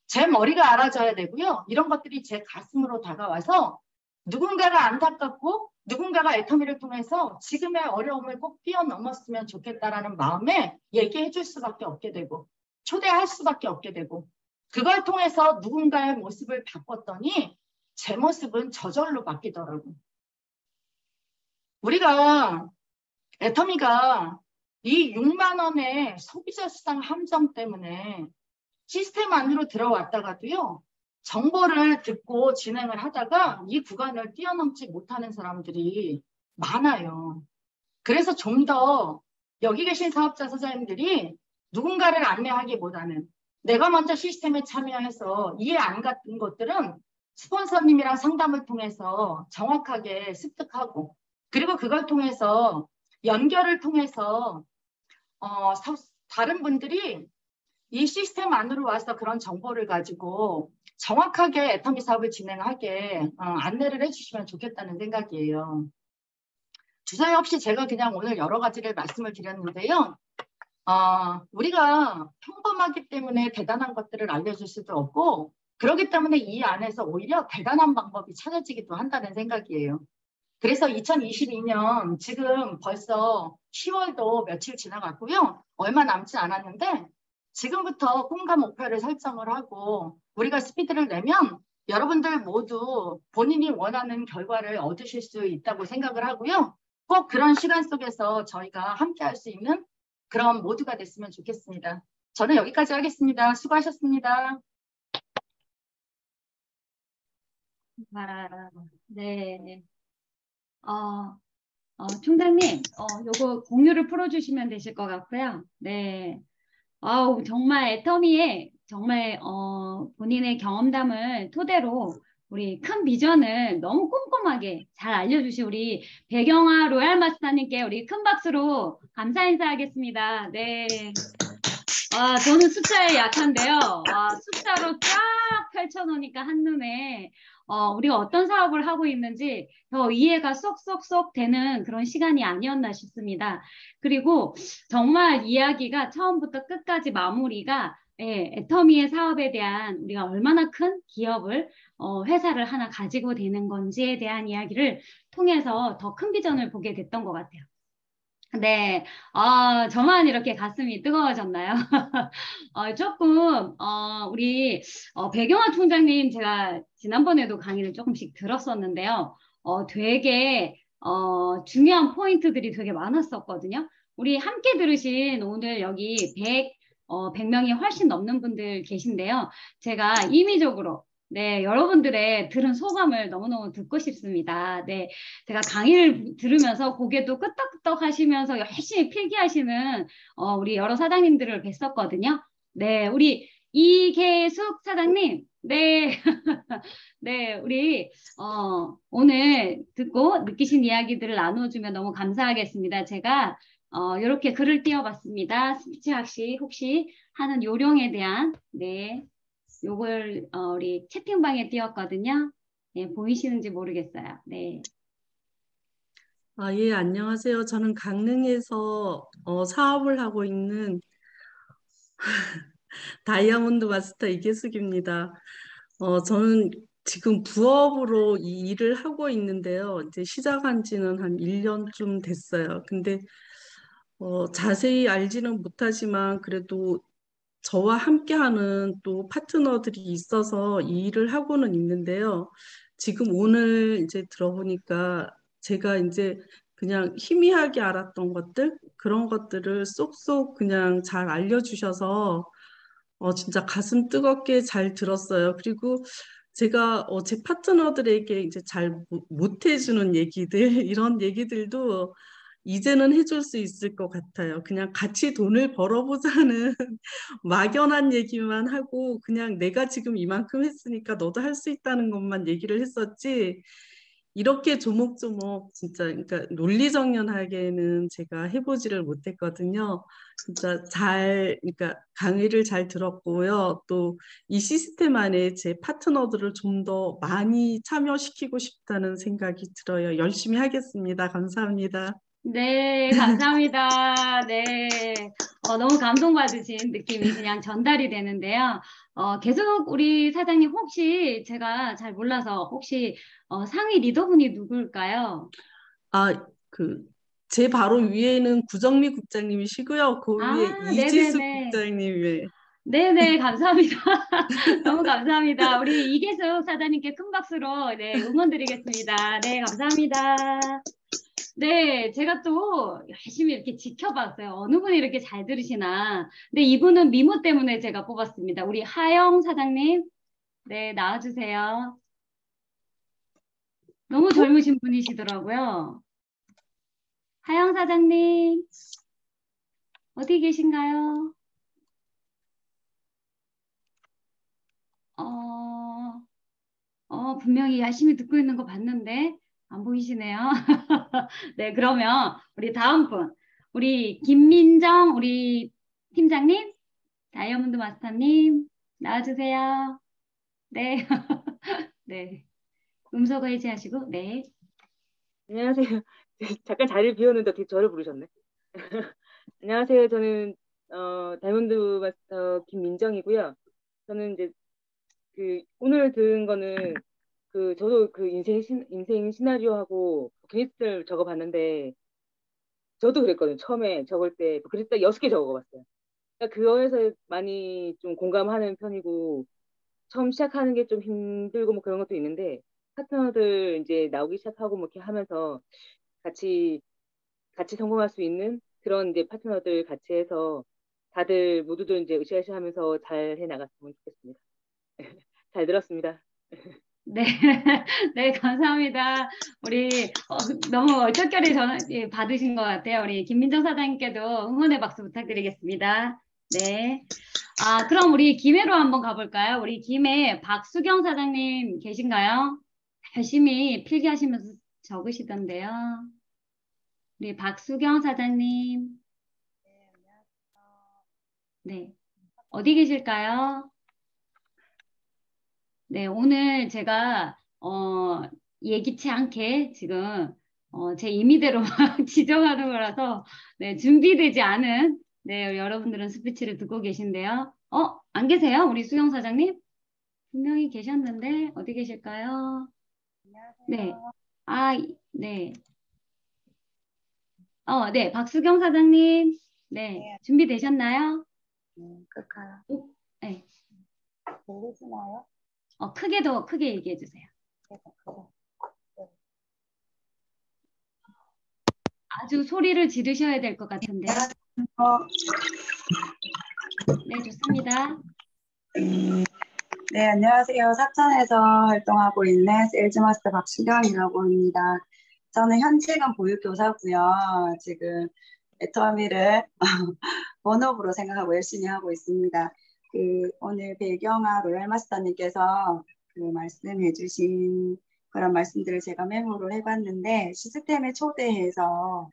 B: 제 머리가 알아져야 되고요. 이런 것들이 제 가슴으로 다가와서 누군가가 안타깝고 누군가가 애터미를 통해서 지금의 어려움을 꼭 뛰어넘었으면 좋겠다라는 마음에 얘기해 줄 수밖에 없게 되고 초대할 수밖에 없게 되고 그걸 통해서 누군가의 모습을 바꿨더니 제 모습은 저절로 바뀌더라고. 우리가 애터미가 이 6만 원의 소비자 수당 함정 때문에 시스템 안으로 들어왔다가도요. 정보를 듣고 진행을 하다가 이 구간을 뛰어넘지 못하는 사람들이 많아요. 그래서 좀 더 여기 계신 사업자 사장님들이 누군가를 안내하기보다는 내가 먼저 시스템에 참여해서 이해 안 갔던 것들은 스폰서님이랑 상담을 통해서 정확하게 습득하고 그리고 그걸 통해서 연결을 통해서 다른 분들이 이 시스템 안으로 와서 그런 정보를 가지고 정확하게 애터미 사업을 진행하게 안내를 해주시면 좋겠다는 생각이에요. 주저희 없이 제가 그냥 오늘 여러 가지를 말씀을 드렸는데요. 우리가 평범하기 때문에 대단한 것들을 알려줄 수도 없고 그렇기 때문에 이 안에서 오히려 대단한 방법이 찾아지기도 한다는 생각이에요. 그래서 2022년 지금 벌써 10월도 며칠 지나갔고요. 얼마 남지 않았는데 지금부터 꿈과 목표를 설정을 하고 우리가 스피드를 내면 여러분들 모두 본인이 원하는 결과를 얻으실 수 있다고 생각을 하고요. 꼭 그런 시간 속에서 저희가 함께 할 수 있는 그런 모두가 됐으면 좋겠습니다. 저는 여기까지 하겠습니다. 수고하셨습니다.
A: 네. 총장님, 요거 공유를 풀어주시면 되실 것 같고요. 네. 정말 애터미에 정말 본인의 경험담을 토대로 우리 큰 비전을 너무 꼼꼼하게 잘 알려주신 우리 배경아 로얄 마스터님께 우리 큰 박수로 감사 인사하겠습니다. 네. 저는 숫자에 약한데요. 숫자로 쫙 펼쳐놓으니까 한눈에 우리가 어떤 사업을 하고 있는지 더 이해가 쏙쏙쏙 되는 그런 시간이 아니었나 싶습니다. 그리고 정말 이야기가 처음부터 끝까지 마무리가 애터미의 사업에 대한 우리가 얼마나 큰 기업을 회사를 하나 가지고 되는 건지에 대한 이야기를 통해서 더 큰 비전을 보게 됐던 것 같아요. 네, 저만 이렇게 가슴이 뜨거워졌나요? 조금, 배경화 총장님 제가 지난번에도 강의를 조금씩 들었었는데요. 되게, 중요한 포인트들이 되게 많았었거든요. 우리 함께 들으신 오늘 여기 100명이 훨씬 넘는 분들 계신데요. 제가 임의적으로 네, 여러분들의 들은 소감을 너무너무 듣고 싶습니다. 네, 제가 강의를 들으면서 고개도 끄덕끄덕 하시면서 열심히 필기하시는 우리 여러 사장님들을 뵀었거든요. 네, 우리 이계숙 사장님, 네, 네, 우리 오늘 듣고 느끼신 이야기들을 나눠주면 너무 감사하겠습니다. 제가 이렇게 글을 띄워봤습니다. 스피치 혹시 하는 요령에 대한 네. 요걸 우리 채팅방에 띄웠거든요. 네, 보이시는지 모르겠어요. 네.
D: 예, 안녕하세요. 저는 강릉에서 사업을 하고 있는 다이아몬드 마스터 이계숙입니다. 저는 지금 부업으로 이 일을 하고 있는데요. 이제 시작한 지는 한 1년쯤 됐어요. 근데 자세히 알지는 못하지만 그래도 저와 함께하는 또 파트너들이 있어서 이 일을 하고는 있는데요. 지금 오늘 이제 들어보니까 제가 이제 그냥 희미하게 알았던 것들, 그런 것들을 쏙쏙 그냥 잘 알려주셔서 진짜 가슴 뜨겁게 잘 들었어요. 그리고 제가 제 파트너들에게 이제 잘 못 해주는 얘기들, 이런 얘기들도 이제는 해줄 수 있을 것 같아요. 그냥 같이 돈을 벌어보자는 막연한 얘기만 하고 그냥 내가 지금 이만큼 했으니까 너도 할 수 있다는 것만 얘기를 했었지. 이렇게 조목조목 진짜 그러니까 논리정연하게는 제가 해보지를 못했거든요. 진짜 그러니까 강의를 잘 들었고요. 또 이 시스템 안에 제 파트너들을 좀 더 많이 참여시키고 싶다는 생각이 들어요. 열심히 하겠습니다. 감사합니다.
A: 네, 감사합니다. 네. 너무 감동받으신 느낌이 그냥 전달이 되는데요. 계속 우리 사장님 혹시 제가 잘 몰라서 혹시 상위 리더분이 누굴까요?
D: 아, 제 바로 위에는 구정미 국장님이시고요. 그 위에
A: 아,
D: 이지숙
A: 네네네.
D: 국장님의
A: 네네, 감사합니다. 너무 감사합니다. 우리 이계숙 사장님께 큰 박수로 네, 응원드리겠습니다. 네, 감사합니다. 네, 제가 또 열심히 이렇게 지켜봤어요. 어느 분이 이렇게 잘 들으시나. 근데 이분은 미모 때문에 제가 뽑았습니다. 우리 하영 사장님, 네, 나와주세요. 너무 젊으신 분이시더라고요. 하영 사장님, 어디 계신가요? 어, 분명히 열심히 듣고 있는 거 봤는데, 안 보이시네요. 네, 그러면 우리 다음 분. 우리 김민정, 우리 팀장님, 다이아몬드 마스터님, 나와주세요. 네, 네. 음소거 해제하시고, 네.
C: 안녕하세요. 잠깐 자리를 비웠는데 어떻게 저를 부르셨네. 안녕하세요. 저는 다이몬드 마스터 김민정이고요. 저는 이제 오늘 들은 거는 저도 인생 시나리오하고 버킷리스트를 적어봤는데 저도 그랬거든요. 처음에 적을 때 버킷리스트 6개 적어봤어요. 그러니까 그거에서 많이 좀 공감하는 편이고 처음 시작하는 게 좀 힘들고 뭐 그런 것도 있는데 파트너들 이제 나오기 시작하고 뭐 이렇게 하면서 같이 성공할 수 있는 그런 이제 파트너들 같이 해서 다들 모두들 이제 으쌰으쌰 하면서 잘 해 나갔으면 좋겠습니다. 잘 들었습니다.
A: 네, 네, 감사합니다. 우리 너무 얼떨결에 전화 받으신 것 같아요. 우리 김민정 사장님께도 응원의 박수 부탁드리겠습니다. 네. 그럼 우리 김해로 한번 가볼까요? 우리 김해 박수경 사장님 계신가요? 열심히 필기하시면서 적으시던데요. 우리 박수경 사장님. 네. 어디 계실까요? 네, 오늘 제가 예기치 않게 지금 제 임의대로 막 지정하는 거라서 네, 준비되지 않은 네, 여러분들은 스피치를 듣고 계신데요. 안 계세요? 우리 수영 사장님? 분명히 계셨는데 어디 계실까요? 네. 네. 네, 박수경 사장님. 네, 준비되셨나요?
E: 그럴까요?
A: 네.
E: 들리시나요?
A: 더 크게 얘기해 주세요. 아주 소리를 지르셔야 될 것 같은데요. 네, 좋습니다.
E: 네, 안녕하세요. 사천에서 활동하고 있는 세일즈마스터 박수경이라고 합니다. 저는 현직은 보육교사고요. 지금 애터미를 본업으로 생각하고 열심히 하고 있습니다. 오늘 배경아 로얄마스터님께서 말씀해주신 그런 말씀들을 제가 메모를 해봤는데 시스템에 초대해서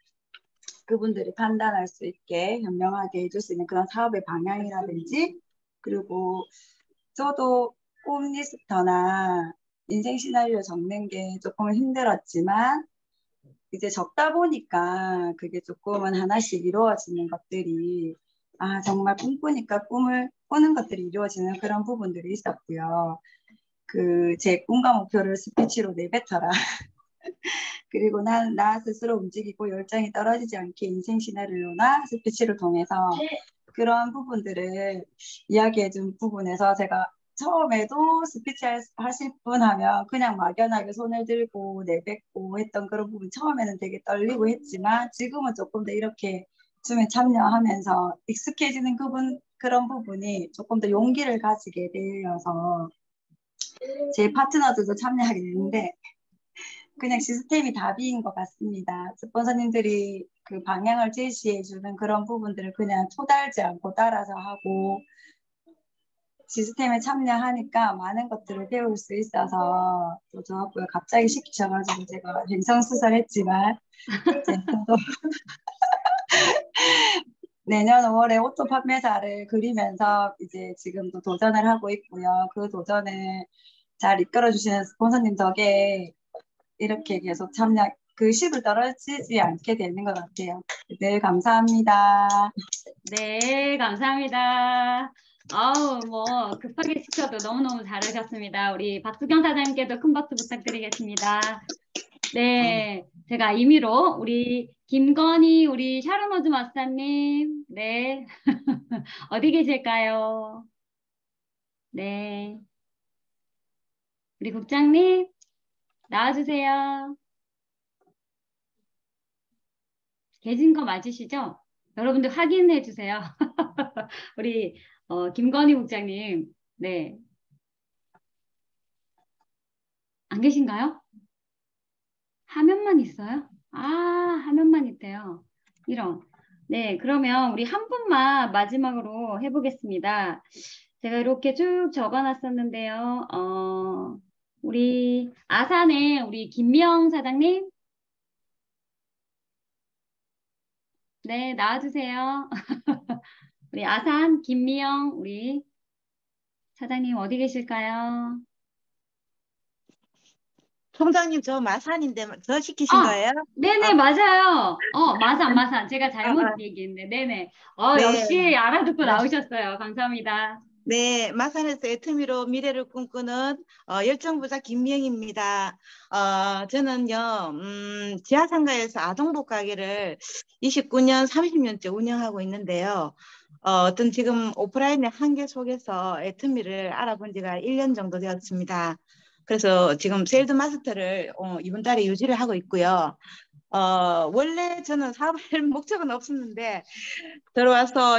E: 그분들이 판단할 수 있게 현명하게 해줄 수 있는 그런 사업의 방향이라든지 그리고 저도 꿈 리스트나 인생 시나리오 적는 게 조금 힘들었지만 이제 적다 보니까 그게 조금은 하나씩 이루어지는 것들이 정말 꿈꾸니까 꿈을 꾸는 것들이 이루어지는 그런 부분들이 있었고요. 제 꿈과 목표를 스피치로 내뱉어라. 그리고 나 스스로 움직이고 열정이 떨어지지 않게 인생 시나리오나 스피치를 통해서 그런 부분들을 이야기해 준 부분에서 제가 처음에도 스피치 하실 분 하면 그냥 막연하게 손을 들고 내뱉고 했던 그런 부분 처음에는 되게 떨리고 했지만 지금은 조금 더 이렇게 춤에 참여하면서 익숙해지는 그런 부분이 조금 더 용기를 가지게 되어서 제 파트너들도 참여하게 되는데 그냥 시스템이 답인 것 같습니다. 스폰서님들이 그 방향을 제시해주는 그런 부분들을 그냥 토달지 않고 따라서 하고 시스템에 참여하니까 많은 것들을 배울 수 있어서 또 좋았고요. 갑자기 시키셔가지고 제가 횡성수설했지만 저도 내년 5월에 오토 판매사를 그리면서 이제 지금도 도전을 하고 있고요. 그 도전을 잘 이끌어 주시는 스폰서님 덕에 이렇게 계속 그 10을 떨어지지 않게 되는 것 같아요. 네, 감사합니다.
A: 네, 감사합니다. 아우, 뭐, 급하게 시켜도 너무너무 잘하셨습니다. 우리 박수경 사장님께도 큰 박수 부탁드리겠습니다. 네, 제가 임의로 우리 김건희, 우리 샤르노즈 마스터님, 네, 어디 계실까요? 네, 우리 국장님, 나와주세요. 계신 거 맞으시죠? 여러분들 확인해 주세요. 우리 김건희 국장님, 네, 안 계신가요? 화면만 있어요? 아, 화면만 있대요. 이런. 네, 그러면 우리 한 분만 마지막으로 해보겠습니다. 제가 이렇게 쭉 적어놨었는데요. 우리 아산의 우리 김미영 사장님, 네, 나와주세요. 우리 아산 김미영 우리 사장님 어디 계실까요?
F: 총장님, 저 마산인데 더 시키신
A: 아,
F: 거예요?
A: 네네,
F: 아,
A: 맞아요. 마산. 제가 잘못
F: 아,
A: 얘기했네. 네네.
F: 네,
A: 역시 알아듣고
F: 네,
A: 나오셨어요. 감사합니다.
F: 네, 마산에서 애터미로 미래를 꿈꾸는 열정부자 김미영입니다. 저는요, 지하상가에서 아동복 가게를 29년, 30년째 운영하고 있는데요. 어떤 지금 오프라인의 한계 속에서 애터미를 알아본 지가 1년 정도 되었습니다. 그래서 지금 세일즈 마스터를 이번 달에 유지를 하고 있고요. 원래 저는 사업할 목적은 없었는데 들어와서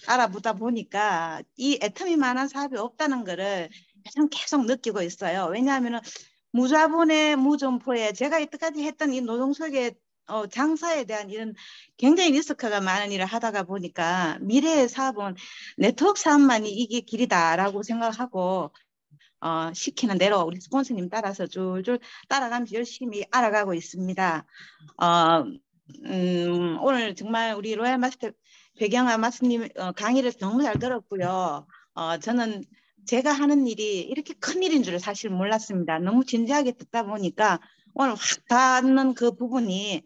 F: 알아보다 보니까 이 애터미만한 사업이 없다는 거를 계속 느끼고 있어요. 왜냐하면 무자본의 무점포에 제가 이때까지 했던 이 노동속의 장사에 대한 이런 굉장히 리스크가 많은 일을 하다가 보니까 미래의 사업은 네트워크 사업만이 이게 길이다라고 생각하고 시키는 대로 우리 스폰서님 따라서 줄줄 따라가면서 열심히 알아가고 있습니다. 오늘 정말 우리 로얄 마스터 배경아 마스님 강의를 너무 잘 들었고요. 저는 제가 하는 일이 이렇게 큰 일인 줄 사실 몰랐습니다. 너무 진지하게 듣다 보니까 오늘 확 닿는 그 부분이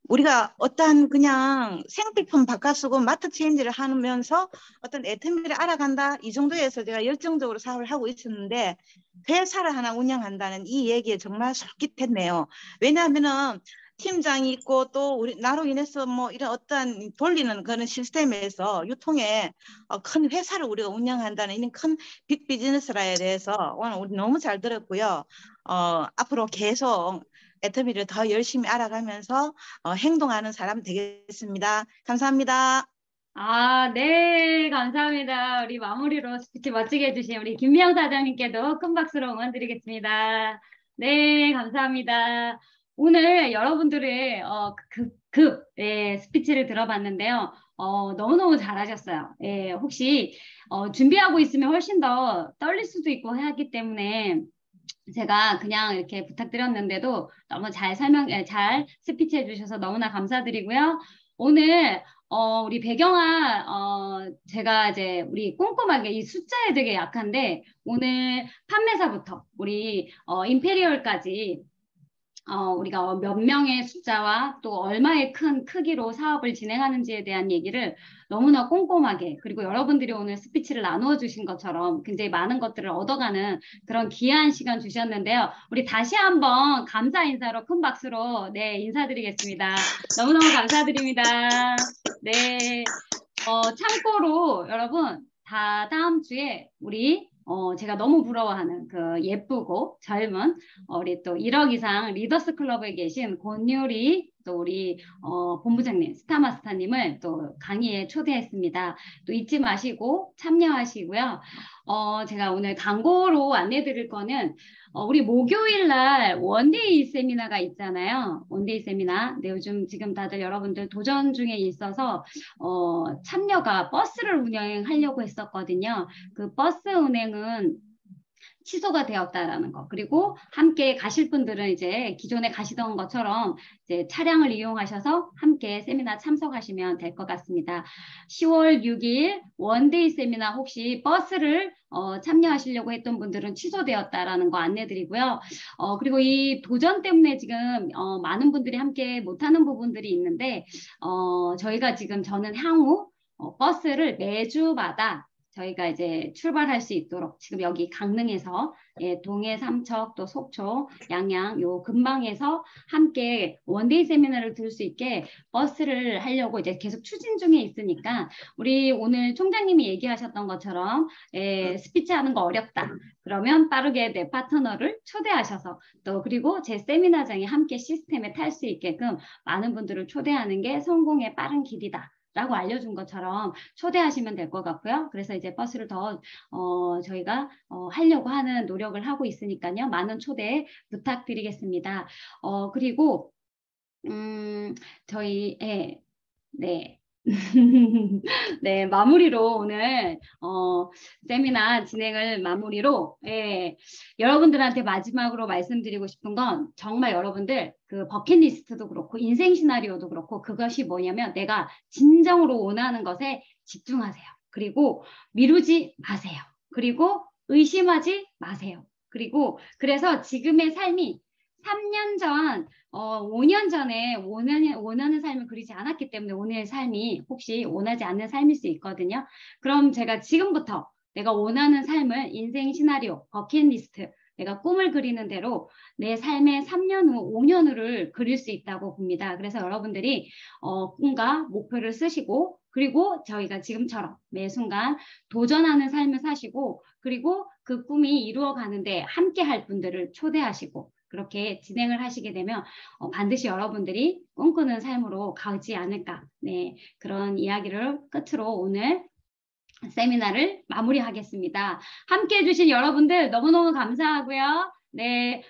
F: 우리가 어떠한 그냥 생필품 바꿔 쓰고 마트 체인지를 하면서 어떤 애터미를 알아간다 이 정도에서 제가 열정적으로 사업을 하고 있었는데 회사를 하나 운영한다는 이 얘기에 정말 솔깃했네요. 왜냐하면은 팀장이 있고 또 우리 나로 인해서 뭐 이런 어떠한 돌리는 그런 시스템에서 유통에 큰 회사를 우리가 운영한다는 이런 큰 빅 비즈니스라에 대해서 오늘 우리 너무 잘 들었고요. 앞으로 계속 애터미를 더 열심히 알아가면서 행동하는 사람 되겠습니다. 감사합니다.
A: 아, 네, 감사합니다. 우리 마무리로 스피치 멋지게 해주신 우리 김미영 사장님께도 큰 박수로 응원 드리겠습니다. 네, 감사합니다. 오늘 여러분들의 스피치를 들어봤는데요. 너무너무 잘하셨어요. 예, 혹시 준비하고 있으면 훨씬 더 떨릴 수도 있고 하기 때문에 제가 그냥 이렇게 부탁드렸는데도 너무 잘 스피치 해주셔서 너무나 감사드리고요. 오늘, 우리 배경아, 제가 이제 우리 꼼꼼하게 이 숫자에 되게 약한데, 오늘 판매사부터 우리, 임페리얼까지 우리가 몇 명의 숫자와 또 얼마의 큰 크기로 사업을 진행하는지에 대한 얘기를 너무나 꼼꼼하게 그리고 여러분들이 오늘 스피치를 나누어 주신 것처럼 굉장히 많은 것들을 얻어가는 그런 귀한 시간 주셨는데요. 우리 다시 한번 감사 인사로 큰 박수로 네 인사드리겠습니다. 너무너무 감사드립니다. 네. 참고로 여러분 다 다음 주에 우리 제가 너무 부러워하는 그 예쁘고 젊은 우리 또 1억 이상 리더스 클럽에 계신 권유리 또 우리 본부장님 스타마스터님을 또 강의에 초대했습니다. 또 잊지 마시고 참여하시고요. 제가 오늘 광고로 안내드릴 거는 우리 목요일 날 원데이 세미나가 있잖아요. 원데이 세미나. 네, 요즘 지금 다들 여러분들 도전 중에 있어서 참여가 버스를 운영하려고 했었거든요. 그 버스 운행은 취소가 되었다라는 거. 그리고 함께 가실 분들은 이제 기존에 가시던 것처럼 이제 차량을 이용하셔서 함께 세미나 참석하시면 될 것 같습니다. 10월 6일 원데이 세미나 혹시 버스를 참여하시려고 했던 분들은 취소되었다라는 거 안내드리고요. 그리고 이 도전 때문에 지금 많은 분들이 함께 못하는 부분들이 있는데 저희가 지금 저는 향후 버스를 매주마다 저희가 이제 출발할 수 있도록 지금 여기 강릉에서 동해, 삼척, 또 속초, 양양 요 근방에서 함께 원데이 세미나를 들을 수 있게 버스를 하려고 이제 계속 추진 중에 있으니까 우리 오늘 총장님이 얘기하셨던 것처럼 스피치 하는 거 어렵다. 그러면 빠르게 내 파트너를 초대하셔서 또 그리고 제 세미나장에 함께 시스템에 탈 수 있게끔 많은 분들을 초대하는 게 성공의 빠른 길이다. 라고 알려준 것처럼 초대하시면 될 것 같고요. 그래서 이제 버스를 더 저희가 하려고 하는 노력을 하고 있으니까요. 많은 초대 부탁드리겠습니다. 그리고 저희 네. 네, 마무리로 오늘 세미나 진행을 마무리로 여러분들한테 마지막으로 말씀드리고 싶은 건 정말 여러분들 그 버킷리스트도 그렇고 인생 시나리오도 그렇고 그것이 뭐냐면 내가 진정으로 원하는 것에 집중하세요. 그리고 미루지 마세요. 그리고 의심하지 마세요. 그리고 그래서 지금의 삶이 3년 전, 5년 전에 원하는 삶을 그리지 않았기 때문에 오늘의 삶이 혹시 원하지 않는 삶일 수 있거든요. 그럼 제가 지금부터 내가 원하는 삶을 인생 시나리오, 버킷리스트, 내가 꿈을 그리는 대로 내 삶의 3년 후, 5년 후를 그릴 수 있다고 봅니다. 그래서 여러분들이 꿈과 목표를 쓰시고 그리고 저희가 지금처럼 매 순간 도전하는 삶을 사시고 그리고 그 꿈이 이루어가는데 함께 할 분들을 초대하시고 그렇게 진행을 하시게 되면 반드시 여러분들이 꿈꾸는 삶으로 가지 않을까. 네, 그런 이야기를 끝으로 오늘 세미나를 마무리하겠습니다. 함께 해주신 여러분들 너무너무 감사하고요. 네.